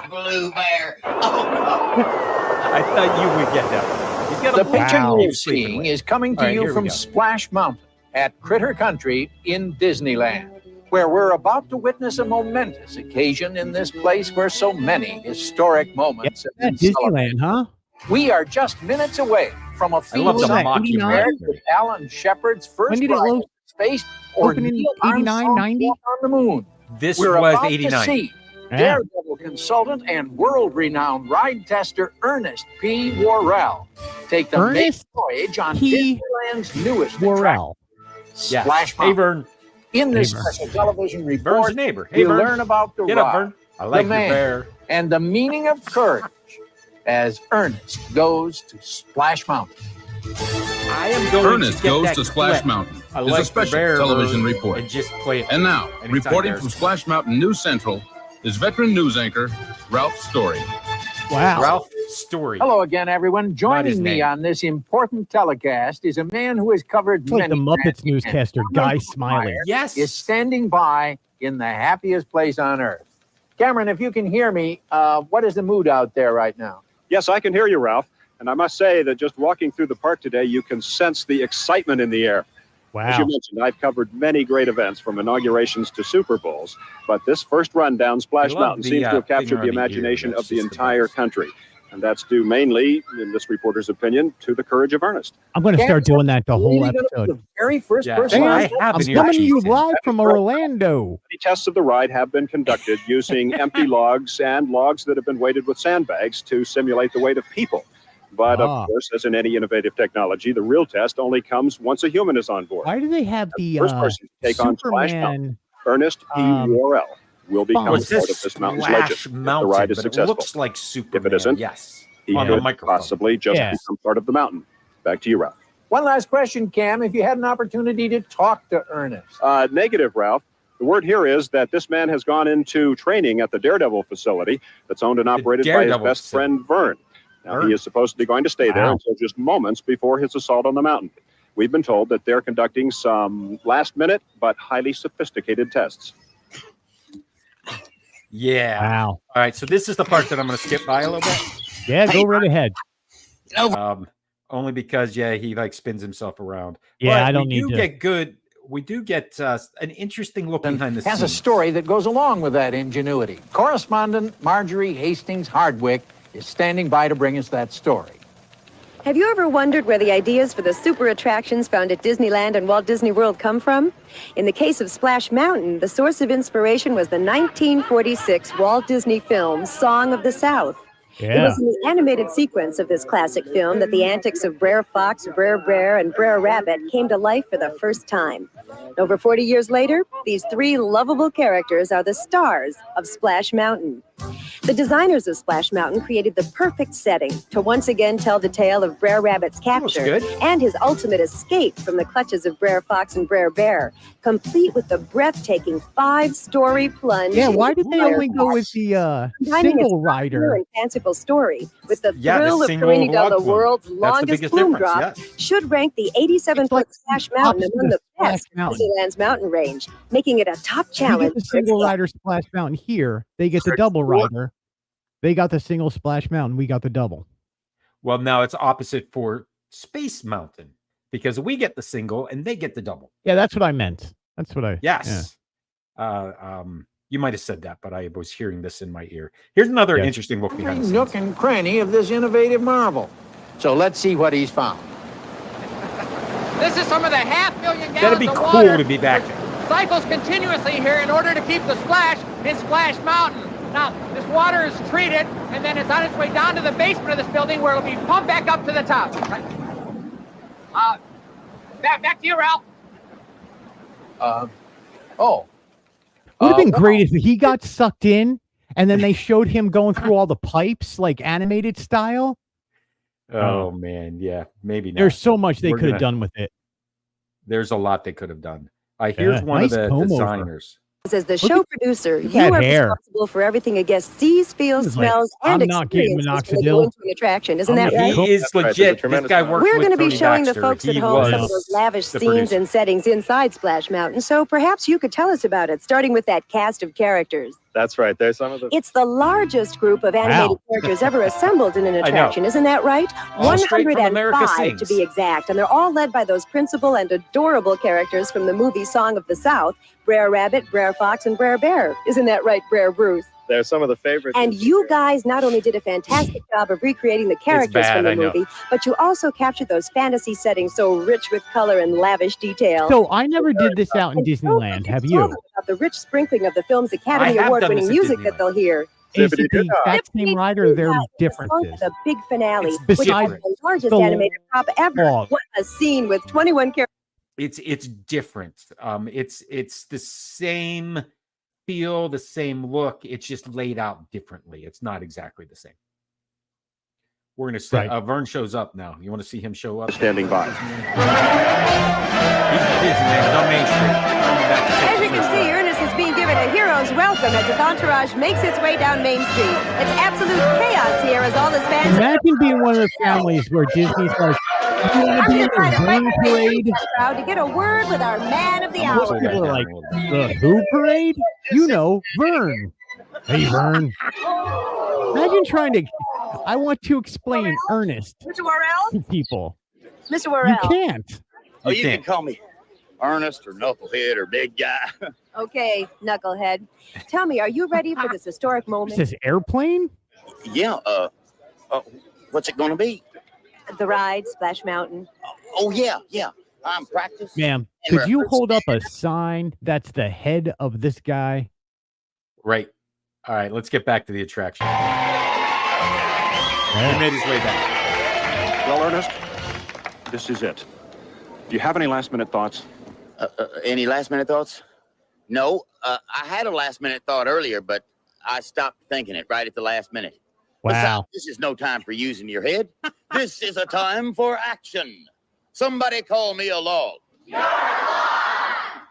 [SPEAKER 7] Blue bear.
[SPEAKER 1] I thought you would get that one. He's got
[SPEAKER 8] The
[SPEAKER 1] a
[SPEAKER 8] picture
[SPEAKER 2] Wow.
[SPEAKER 8] you're seeing is coming to
[SPEAKER 1] All right,
[SPEAKER 8] you
[SPEAKER 1] here we
[SPEAKER 8] from
[SPEAKER 1] go.
[SPEAKER 8] Splash Mountain at Critter Country in Disneyland, where we're about to witness a momentous occasion in this place where so many historic moments have been celebrated.
[SPEAKER 2] Disneyland, huh?
[SPEAKER 8] We are just minutes away from a
[SPEAKER 1] I love the
[SPEAKER 8] feast
[SPEAKER 1] mock you
[SPEAKER 8] prepared with Alan Shepard's first
[SPEAKER 2] When did it
[SPEAKER 8] ride
[SPEAKER 2] lo-
[SPEAKER 8] in space or
[SPEAKER 2] open in
[SPEAKER 8] Neil
[SPEAKER 2] 89,
[SPEAKER 8] Armstrong's
[SPEAKER 2] 90?
[SPEAKER 8] walk on the moon.
[SPEAKER 1] This
[SPEAKER 8] We're
[SPEAKER 1] was
[SPEAKER 8] about
[SPEAKER 1] 89.
[SPEAKER 8] to see Daredevil consultant and world-renowned ride tester Ernest P. Worrell take the maiden
[SPEAKER 2] Ernest
[SPEAKER 8] voyage on
[SPEAKER 2] P.
[SPEAKER 8] Disneyland's newest
[SPEAKER 2] Worrell.
[SPEAKER 1] Yes.
[SPEAKER 8] Splash
[SPEAKER 1] Hey,
[SPEAKER 8] Mountain.
[SPEAKER 1] Vern.
[SPEAKER 8] In this
[SPEAKER 2] Hey, Vern.
[SPEAKER 8] special television
[SPEAKER 1] Vern's
[SPEAKER 8] report,
[SPEAKER 1] a neighbor. Hey,
[SPEAKER 8] you
[SPEAKER 1] Vern.
[SPEAKER 8] learn about the
[SPEAKER 1] Get up,
[SPEAKER 8] ride,
[SPEAKER 1] Vern. I like
[SPEAKER 8] the
[SPEAKER 1] your
[SPEAKER 8] man,
[SPEAKER 1] bear.
[SPEAKER 8] and the meaning of courage as Ernest goes to Splash Mountain.
[SPEAKER 1] I am going
[SPEAKER 9] Ernest
[SPEAKER 1] to get
[SPEAKER 9] Goes
[SPEAKER 1] that
[SPEAKER 9] to Splash
[SPEAKER 1] clip.
[SPEAKER 9] Mountain
[SPEAKER 1] I
[SPEAKER 9] is
[SPEAKER 1] like
[SPEAKER 9] a special
[SPEAKER 1] the bear
[SPEAKER 9] television
[SPEAKER 1] bird
[SPEAKER 9] report.
[SPEAKER 1] and just play it.
[SPEAKER 9] And now,
[SPEAKER 1] anytime
[SPEAKER 9] reporting
[SPEAKER 1] there's-
[SPEAKER 9] from Splash Mountain News Central is veteran news anchor Ralph Story.
[SPEAKER 2] Wow.
[SPEAKER 1] Ralph Story.
[SPEAKER 8] Hello again, everyone.
[SPEAKER 1] his
[SPEAKER 8] Joining me
[SPEAKER 1] name.
[SPEAKER 8] on this important telecast is a man who has covered
[SPEAKER 2] It's like the
[SPEAKER 8] many
[SPEAKER 2] Muppets
[SPEAKER 8] events,
[SPEAKER 2] newscaster,
[SPEAKER 8] and
[SPEAKER 2] Guy
[SPEAKER 8] Cameron
[SPEAKER 2] Smiley.
[SPEAKER 1] Yes.
[SPEAKER 8] is standing by in the happiest place on earth. Cameron, if you can hear me, what is the mood out there right now?
[SPEAKER 10] Yes, I can hear you, Ralph. And I must say that just walking through the park today, you can sense the excitement in the air. As you
[SPEAKER 2] Wow.
[SPEAKER 10] mentioned, I've covered many great events from inaugurations to Super Bowls, but this first run down Splash
[SPEAKER 1] I love
[SPEAKER 10] Mountain
[SPEAKER 1] the,
[SPEAKER 10] seems to have
[SPEAKER 1] thing
[SPEAKER 10] captured
[SPEAKER 1] around
[SPEAKER 10] the
[SPEAKER 1] the ear.
[SPEAKER 10] imagination
[SPEAKER 1] That's
[SPEAKER 10] of the
[SPEAKER 1] just the
[SPEAKER 10] entire
[SPEAKER 1] best.
[SPEAKER 10] country. And that's due mainly, in this reporter's opinion, to the courage of Ernest.
[SPEAKER 2] I'm going to start doing that the whole
[SPEAKER 8] Really gonna be
[SPEAKER 2] episode.
[SPEAKER 8] the very first
[SPEAKER 1] Yeah.
[SPEAKER 8] person.
[SPEAKER 1] Well,
[SPEAKER 8] on
[SPEAKER 1] I
[SPEAKER 8] earth?
[SPEAKER 1] have
[SPEAKER 2] I'm
[SPEAKER 1] an ear
[SPEAKER 2] coming to you
[SPEAKER 1] cheese in.
[SPEAKER 2] live from Orlando.
[SPEAKER 10] The tests of the ride have been conducted using empty logs and logs that have been weighted with sandbags to simulate the weight of people. But
[SPEAKER 2] Ah.
[SPEAKER 10] of course, as in any innovative technology, the real test only comes once a human is on board.
[SPEAKER 2] Why do they have the
[SPEAKER 10] First person to take on Splash Mountain,
[SPEAKER 2] Superman?
[SPEAKER 10] Ernest P. Worrell, will become
[SPEAKER 1] What's
[SPEAKER 10] part
[SPEAKER 1] this
[SPEAKER 10] of this mountain's
[SPEAKER 1] Splash
[SPEAKER 10] legend if
[SPEAKER 1] Mountain?
[SPEAKER 10] the ride is
[SPEAKER 1] But it
[SPEAKER 10] successful.
[SPEAKER 1] looks like Superman.
[SPEAKER 10] isn't,
[SPEAKER 1] Yes.
[SPEAKER 10] He
[SPEAKER 1] On the
[SPEAKER 10] could
[SPEAKER 1] microphone.
[SPEAKER 10] possibly just
[SPEAKER 2] Yeah.
[SPEAKER 10] become part of the mountain. Back to you, Ralph.
[SPEAKER 8] One last question, Cam. If you had an opportunity to talk to Ernest.
[SPEAKER 10] Negative, Ralph. The word here is that this man has gone into training at the Daredevil facility that's owned and operated by his
[SPEAKER 1] Daredevil
[SPEAKER 10] best friend, Vern. Now,
[SPEAKER 1] Vern.
[SPEAKER 10] he is supposed to be going to stay there
[SPEAKER 2] Wow.
[SPEAKER 10] until just moments before his assault on the mountain. We've been told that they're conducting some last-minute but highly sophisticated tests.
[SPEAKER 1] Yeah.
[SPEAKER 2] Wow.
[SPEAKER 1] All right. So this is the part that I'm going to skip by a little bit.
[SPEAKER 2] Yeah, go right ahead.
[SPEAKER 1] Only because he like spins himself around.
[SPEAKER 2] Yeah,
[SPEAKER 1] But
[SPEAKER 2] I don't
[SPEAKER 1] we
[SPEAKER 2] need
[SPEAKER 1] do
[SPEAKER 2] to.
[SPEAKER 1] get good. We do get an interesting look behind the
[SPEAKER 8] Has a
[SPEAKER 1] scenes.
[SPEAKER 8] story that goes along with that ingenuity. Correspondent Marjorie Hastings Hardwick is standing by to bring us that story.
[SPEAKER 11] Have you ever wondered where the ideas for the super attractions found at Disneyland and Walt Disney World come from? In the case of Splash Mountain, the source of inspiration was the 1946 Walt Disney film Song of the South. It
[SPEAKER 2] Yeah.
[SPEAKER 11] was in the animated sequence of this classic film that the antics of Brer Fox, Brer Bear, and Brer Rabbit came to life for the first time. Over 40 years later, these three lovable characters are the stars of Splash Mountain. The designers of Splash Mountain created the perfect setting to once again tell the tale of Brer Rabbit's capture
[SPEAKER 1] good.
[SPEAKER 11] and his ultimate escape from the clutches of Brer Fox and Brer Bear, complete with the breathtaking 5-story plunge.
[SPEAKER 2] Yeah, why
[SPEAKER 11] into
[SPEAKER 2] did they
[SPEAKER 11] Brer
[SPEAKER 2] only go
[SPEAKER 11] Fox,
[SPEAKER 2] with the
[SPEAKER 11] combining its
[SPEAKER 2] single
[SPEAKER 11] popular
[SPEAKER 2] rider?
[SPEAKER 11] and fanciful story with the
[SPEAKER 1] Yeah, the
[SPEAKER 11] thrill of
[SPEAKER 1] single
[SPEAKER 11] careening down the
[SPEAKER 1] log flume.
[SPEAKER 11] world's
[SPEAKER 1] That's the
[SPEAKER 11] longest
[SPEAKER 1] biggest
[SPEAKER 11] flume
[SPEAKER 1] difference.
[SPEAKER 11] drop,
[SPEAKER 1] Yeah.
[SPEAKER 11] should rank the 87-foot
[SPEAKER 2] like
[SPEAKER 11] Splash Mountain
[SPEAKER 2] opposite
[SPEAKER 11] among the
[SPEAKER 2] of Splash
[SPEAKER 11] best of
[SPEAKER 2] Mountain.
[SPEAKER 11] Disneyland's mountain range, making it a top
[SPEAKER 2] You
[SPEAKER 11] challenge.
[SPEAKER 2] get the
[SPEAKER 11] for its
[SPEAKER 2] single
[SPEAKER 11] guests.
[SPEAKER 2] rider Splash Mountain here. They get the double rider. They got the single Splash Mountain. We got the double.
[SPEAKER 1] Well, now it's opposite for Space Mountain because we get the single and they get the double.
[SPEAKER 2] Yeah, that's what I meant. That's what I.
[SPEAKER 1] Yes. You might have said that, but I was hearing this in my ear. Here's another
[SPEAKER 2] Yes.
[SPEAKER 1] interesting look
[SPEAKER 8] Every
[SPEAKER 1] behind the
[SPEAKER 8] nook
[SPEAKER 1] scenes.
[SPEAKER 8] and cranny of this innovative marvel. So let's see what he's found.
[SPEAKER 6] This is some of the 500,000
[SPEAKER 1] That'd
[SPEAKER 6] gallons
[SPEAKER 1] be
[SPEAKER 6] of
[SPEAKER 1] cool
[SPEAKER 6] water
[SPEAKER 1] to be back
[SPEAKER 6] which
[SPEAKER 1] there.
[SPEAKER 6] cycles continuously here in order to keep the splash in Splash Mountain. Now, this water is treated, and then it's on its way down to the basement of this building where it'll be pumped back up to the top. Back to you, Ralph.
[SPEAKER 2] Would have been
[SPEAKER 8] wow.
[SPEAKER 2] great if he got sucked in and then they showed him going through all the pipes like animated style.
[SPEAKER 1] Oh man, yeah, maybe not.
[SPEAKER 2] There's so much they
[SPEAKER 1] We're
[SPEAKER 2] could have
[SPEAKER 1] gonna-
[SPEAKER 2] done with it.
[SPEAKER 1] There's a lot they could have done. Here's
[SPEAKER 2] Yeah,
[SPEAKER 1] one
[SPEAKER 2] nice
[SPEAKER 1] of the
[SPEAKER 2] comb over.
[SPEAKER 1] designers.
[SPEAKER 11] As the
[SPEAKER 2] Look
[SPEAKER 11] show
[SPEAKER 2] at-
[SPEAKER 11] producer,
[SPEAKER 2] look
[SPEAKER 11] you
[SPEAKER 2] at
[SPEAKER 11] are
[SPEAKER 2] that hair.
[SPEAKER 11] responsible for everything a guest sees, feels,
[SPEAKER 2] He's like,
[SPEAKER 11] smells, and
[SPEAKER 2] "I'm not getting
[SPEAKER 11] experiences when they go
[SPEAKER 2] minoxidil.
[SPEAKER 11] into an attraction. Isn't
[SPEAKER 2] I'm
[SPEAKER 11] that
[SPEAKER 2] not
[SPEAKER 11] right?
[SPEAKER 2] getting
[SPEAKER 1] He is
[SPEAKER 3] That's right, there's a
[SPEAKER 1] legit. This
[SPEAKER 3] tremendous
[SPEAKER 1] guy
[SPEAKER 3] amount.
[SPEAKER 1] worked
[SPEAKER 11] We're
[SPEAKER 1] with
[SPEAKER 11] going to be
[SPEAKER 1] Tony
[SPEAKER 11] showing the
[SPEAKER 1] Baxter.
[SPEAKER 11] folks at
[SPEAKER 1] He
[SPEAKER 11] home some of
[SPEAKER 1] was
[SPEAKER 11] those lavish
[SPEAKER 1] the
[SPEAKER 11] scenes
[SPEAKER 1] producer.
[SPEAKER 11] and settings inside Splash Mountain, so perhaps you could tell us about it, starting with that cast of characters.
[SPEAKER 3] That's right. There's some of the.
[SPEAKER 11] It's the largest group of animated characters ever assembled in an
[SPEAKER 1] I know.
[SPEAKER 11] attraction, isn't that right?
[SPEAKER 1] All straight from America
[SPEAKER 11] 105 to
[SPEAKER 1] Sings.
[SPEAKER 11] be exact, and they're all led by those principal and adorable characters from the movie Song of the South, Brer Rabbit, Brer Fox, and Brer Bear. Isn't that right, Brer Bruce?
[SPEAKER 10] They're some of the favorites.
[SPEAKER 11] And you guys not only did a fantastic job of recreating the characters
[SPEAKER 1] bad,
[SPEAKER 11] from the
[SPEAKER 1] I know.
[SPEAKER 11] movie, but you also captured those fantasy settings so rich with color and lavish detail.
[SPEAKER 2] So I never did this out in
[SPEAKER 11] And
[SPEAKER 2] Disneyland. Have
[SPEAKER 11] tell
[SPEAKER 2] you?
[SPEAKER 11] them about the rich sprinkling of the film's Academy
[SPEAKER 1] I have done
[SPEAKER 11] Award-winning
[SPEAKER 1] this at
[SPEAKER 11] music that
[SPEAKER 1] Disneyland.
[SPEAKER 11] they'll hear.
[SPEAKER 2] Is it the exact same ride or are there differences?
[SPEAKER 11] The big finale,
[SPEAKER 1] It's
[SPEAKER 11] which is
[SPEAKER 2] besides
[SPEAKER 11] the largest
[SPEAKER 2] the
[SPEAKER 11] animated prop ever.
[SPEAKER 2] log.
[SPEAKER 11] What a scene with 21 characters.
[SPEAKER 1] It's different. It's the same feel, the same look. It's just laid out differently. It's not exactly the same. We're gonna say Vern shows up now. You want to see him show up?
[SPEAKER 10] Standing by.
[SPEAKER 1] He's at Disneyland on Main Street.
[SPEAKER 11] As you can see, Ernest is being given a hero's welcome as his entourage makes its way down Main Street. It's absolute chaos here as all his fans.
[SPEAKER 2] Imagine being one of those families where Disney's like, you want to be in the Vern parade?
[SPEAKER 11] Proud to get a word with our man of the
[SPEAKER 2] Most
[SPEAKER 11] hour.
[SPEAKER 2] people are like, the who parade? You know, Vern. Hey, Vern. Imagine trying to. I want to explain Ernest
[SPEAKER 11] Mr. Worrell?
[SPEAKER 2] to people.
[SPEAKER 11] Mr.
[SPEAKER 2] You
[SPEAKER 11] Worrell.
[SPEAKER 2] can't.
[SPEAKER 7] Oh, you can call me Ernest or Knucklehead or Big Guy.
[SPEAKER 11] Okay, knucklehead. Tell me, are you ready for this historic
[SPEAKER 2] It
[SPEAKER 11] moment?
[SPEAKER 2] says airplane?
[SPEAKER 7] Yeah, what's it gonna be?
[SPEAKER 11] The ride, Splash Mountain.
[SPEAKER 7] Oh, yeah. I'm practiced.
[SPEAKER 2] Ma'am,
[SPEAKER 7] and
[SPEAKER 2] could you
[SPEAKER 7] rehearsed.
[SPEAKER 2] hold up a sign that's the head of this guy?
[SPEAKER 1] Right. All right. Let's get back to the attraction. He
[SPEAKER 2] Yeah.
[SPEAKER 1] made his way back.
[SPEAKER 10] Well, Ernest, this is it. Do you have any last-minute thoughts?
[SPEAKER 7] Any last-minute thoughts? No, I had a last-minute thought earlier, but I stopped thinking it right at the last minute.
[SPEAKER 2] Wow.
[SPEAKER 7] Besides, this is no time for using your head. This is a time for action. Somebody call me a log.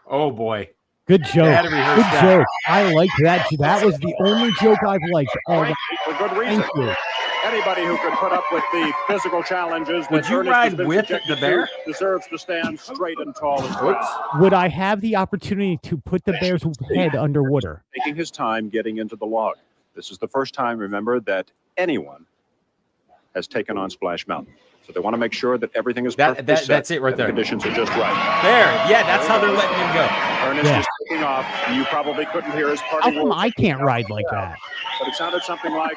[SPEAKER 1] Oh boy.
[SPEAKER 2] Good joke.
[SPEAKER 1] had to rehearse
[SPEAKER 2] Good
[SPEAKER 1] that.
[SPEAKER 2] joke. I like that. That was the only joke I've liked all the
[SPEAKER 10] For good reason.
[SPEAKER 2] Thank you.
[SPEAKER 10] Anybody who can put up with the physical challenges
[SPEAKER 1] Would
[SPEAKER 10] that
[SPEAKER 1] you
[SPEAKER 10] Ernest has
[SPEAKER 1] ride
[SPEAKER 10] been
[SPEAKER 1] with
[SPEAKER 10] subjected
[SPEAKER 1] the bear?
[SPEAKER 10] to deserves to stand straight and tall as
[SPEAKER 1] Whoops.
[SPEAKER 10] well.
[SPEAKER 2] Would I have the opportunity to put the bear's head underwater?
[SPEAKER 10] Taking his time getting into the log. This is the first time, remember, that anyone has taken on Splash Mountain. So they want to make sure that everything is perfectly set,
[SPEAKER 1] that's it right
[SPEAKER 10] that
[SPEAKER 1] there.
[SPEAKER 10] The conditions are just right.
[SPEAKER 1] There. Yeah, that's how they're letting him go.
[SPEAKER 10] Ernest
[SPEAKER 2] Yeah.
[SPEAKER 10] is taking off. You probably couldn't hear his
[SPEAKER 2] How
[SPEAKER 10] party
[SPEAKER 2] come
[SPEAKER 10] words,
[SPEAKER 2] I can't ride like that?
[SPEAKER 10] but it sounded something like,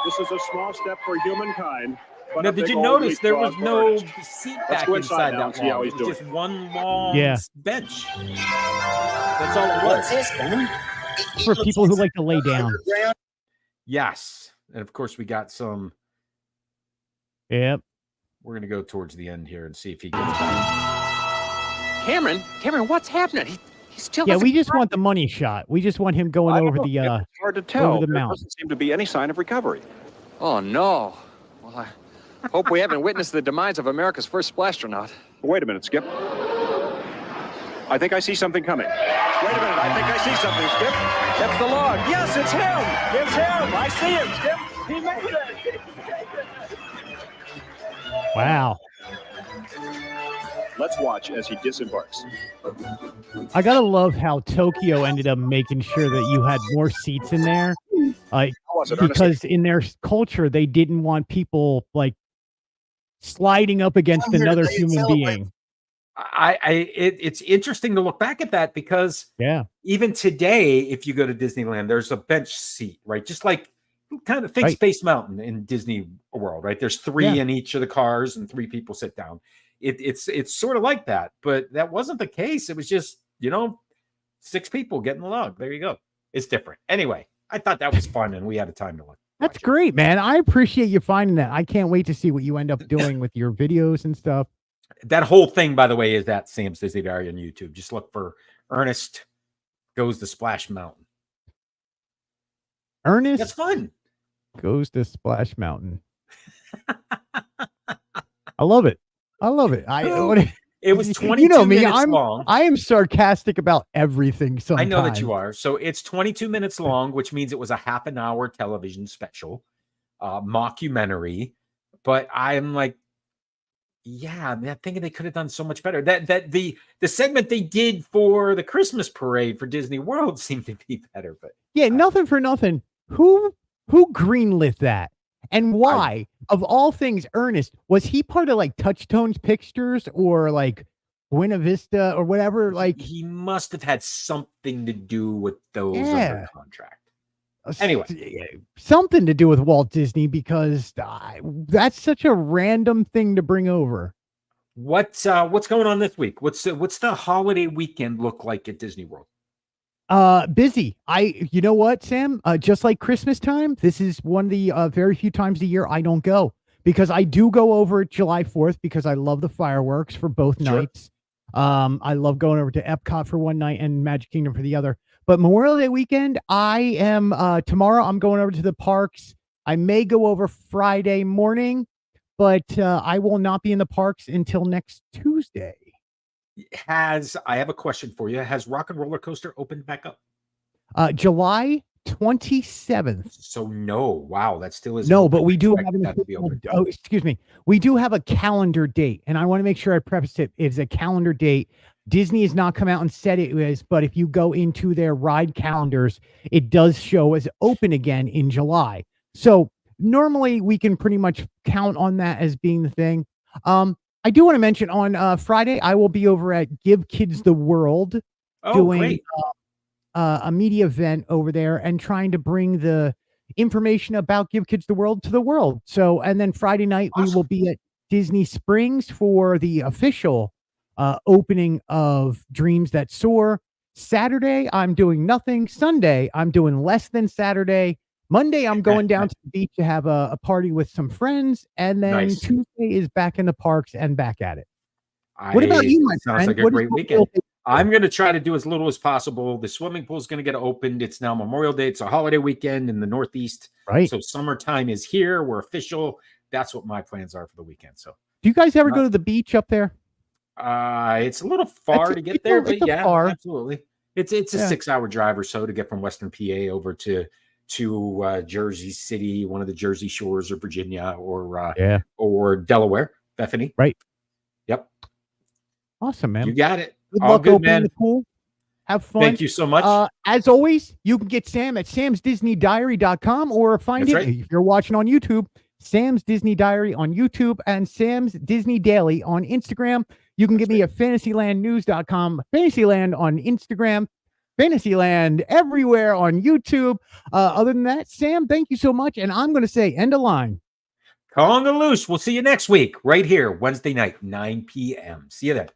[SPEAKER 10] "This is a small step for humankind." But
[SPEAKER 1] Now,
[SPEAKER 10] a
[SPEAKER 1] did
[SPEAKER 10] big
[SPEAKER 1] you
[SPEAKER 10] old
[SPEAKER 1] notice
[SPEAKER 10] leap
[SPEAKER 1] there was
[SPEAKER 10] frog for
[SPEAKER 1] no
[SPEAKER 10] Ernest.
[SPEAKER 1] seat
[SPEAKER 10] Let's
[SPEAKER 1] back
[SPEAKER 10] go
[SPEAKER 1] inside
[SPEAKER 10] inside now and
[SPEAKER 1] that
[SPEAKER 10] see how
[SPEAKER 1] wall?
[SPEAKER 10] he's
[SPEAKER 1] It was
[SPEAKER 10] doing.
[SPEAKER 1] just one long
[SPEAKER 2] Yeah.
[SPEAKER 1] bench. That's all it
[SPEAKER 7] What's
[SPEAKER 1] was.
[SPEAKER 7] this, woman?
[SPEAKER 2] For people who like to lay down.
[SPEAKER 1] Yes. And of course, we got some.
[SPEAKER 2] Yep.
[SPEAKER 1] We're going to go towards the end here and see if he gets back.
[SPEAKER 6] Cameron, what's happening? He still
[SPEAKER 2] Yeah,
[SPEAKER 6] hasn't
[SPEAKER 2] we just want the money shot. We just want him going
[SPEAKER 10] I don't
[SPEAKER 2] over
[SPEAKER 10] know.
[SPEAKER 2] the
[SPEAKER 10] It's hard to tell.
[SPEAKER 2] over the
[SPEAKER 10] There
[SPEAKER 2] mountain.
[SPEAKER 10] doesn't seem to be any sign of recovery.
[SPEAKER 6] Oh, no. Well, I hope we haven't witnessed the demise of America's first splastronaut.
[SPEAKER 10] Wait a minute, Skip. I think I see something coming. Wait a minute, I think I see something, Skip. That's the log. Yes, it's him. It's him. I see him, Skip. He made it.
[SPEAKER 2] Wow.
[SPEAKER 10] Let's watch as he disembarks.
[SPEAKER 2] I gotta love how Tokyo ended up making sure that you had more seats in there. Like
[SPEAKER 10] How was it, Ernest?
[SPEAKER 2] because in their culture they didn't want people like sliding up against
[SPEAKER 7] I'm here
[SPEAKER 2] another
[SPEAKER 7] today to
[SPEAKER 2] human
[SPEAKER 7] celebrate.
[SPEAKER 2] being.
[SPEAKER 1] It's interesting to look back at that because
[SPEAKER 2] Yeah.
[SPEAKER 1] even today, if you go to Disneyland, there's a bench seat, right? Just like kind of think
[SPEAKER 2] Right.
[SPEAKER 1] Space Mountain in Disney World, right? There's three
[SPEAKER 2] Yeah.
[SPEAKER 1] in each of the cars and three people sit down. It's sort of like that, but that wasn't the case. It was just, 6 people getting the log. There you go. It's different. Anyway, I thought that was fun and we had a time to look.
[SPEAKER 2] That's great, man. I appreciate you finding that. I can't wait to see what you end up doing with your videos and stuff.
[SPEAKER 1] That whole thing, by the way, is at Sam's Disney Diary on YouTube. Just look for Ernest Goes to Splash Mountain. That's
[SPEAKER 2] Ernest
[SPEAKER 1] fun.
[SPEAKER 2] goes to Splash Mountain. I love it. I love it.
[SPEAKER 1] It was 22
[SPEAKER 2] you know me,
[SPEAKER 1] minutes long.
[SPEAKER 2] I am sarcastic about everything sometimes.
[SPEAKER 1] I know that you are. So it's 22 minutes long, which means it was a half an hour television mockumentary. But I'm like, yeah, I'm thinking they could have done so much better. That the segment they did for the Christmas parade for Disney World seemed to be better. But
[SPEAKER 2] Yeah, nothing for nothing. Who greenlit that? And why? Of all things, Ernest, was he part of like Touchstone's Pictures or like Buena Vista or whatever? Like
[SPEAKER 1] he must have had something to do with those
[SPEAKER 2] Yeah.
[SPEAKER 1] under contract. Anyway,
[SPEAKER 2] something to do with Walt Disney, because that's such a random thing to bring over.
[SPEAKER 1] What's going on this week? What's the holiday weekend look like at Disney World?
[SPEAKER 2] Busy. You know what, Sam? Just like Christmas time, this is one of the very few times a year I don't go, because I do go over July 4th because I love the fireworks for both nights. I love going over to Epcot for one night and Magic Kingdom for the other. But Memorial Day weekend, I am tomorrow. I'm going over to the parks. I may go over Friday morning, but I will not be in the parks until next Tuesday.
[SPEAKER 1] I have a question for you. Has Rock and Roller Coaster opened back up?
[SPEAKER 2] July 27th.
[SPEAKER 1] So no, wow, that still is
[SPEAKER 2] no, but we do have we do have a calendar date, and I want to make sure I preface it. It's a calendar date. Disney has not come out and said it is, but if you go into their ride calendars, it does show as open again in July. So normally we can pretty much count on that as being the thing. I do want to mention on Friday, I will be over at Give Kids the World doing a media event over there and trying to bring the information about Give Kids the World to the world. So, and then Friday night, we will be at Disney Springs for the official opening of Dreams That Soar. Saturday, I'm doing nothing. Sunday, I'm doing less than Saturday. Monday, I'm going down to the beach to have a party with some friends. And then Tuesday is back in the parks and back at it.
[SPEAKER 1] What about you, my friend? Sounds like a great weekend. I'm going to try to do as little as possible. The swimming pool is going to get opened. It's now Memorial Day. It's a holiday weekend in the Northeast.
[SPEAKER 2] Right.
[SPEAKER 1] So summertime is here. We're official. That's what my plans are for the weekend. So
[SPEAKER 2] do you guys ever go to the beach up there?
[SPEAKER 1] It's a little far to get there, but yeah, absolutely. It's a 6-hour drive or so to get from Western PA over to Jersey City, one of the Jersey shores, or Virginia, or Delaware, Bethany.
[SPEAKER 2] Right.
[SPEAKER 1] Yep.
[SPEAKER 2] Awesome, man.
[SPEAKER 1] You got it.
[SPEAKER 2] Good luck opening the pool. Have fun.
[SPEAKER 1] Thank you so much.
[SPEAKER 2] As always, you can get Sam at samsdisneydiary.com or find if you're watching on YouTube, Sam's Disney Diary on YouTube and Sam's Disney Daily on Instagram. You can get me at fantasylandnews.com, Fantasyland on Instagram, Fantasyland everywhere on YouTube. Other than that, Sam, thank you so much. And I'm going to say end of line.
[SPEAKER 1] Calling the loose. We'll see you next week right here, Wednesday night, 9 p.m. See you then.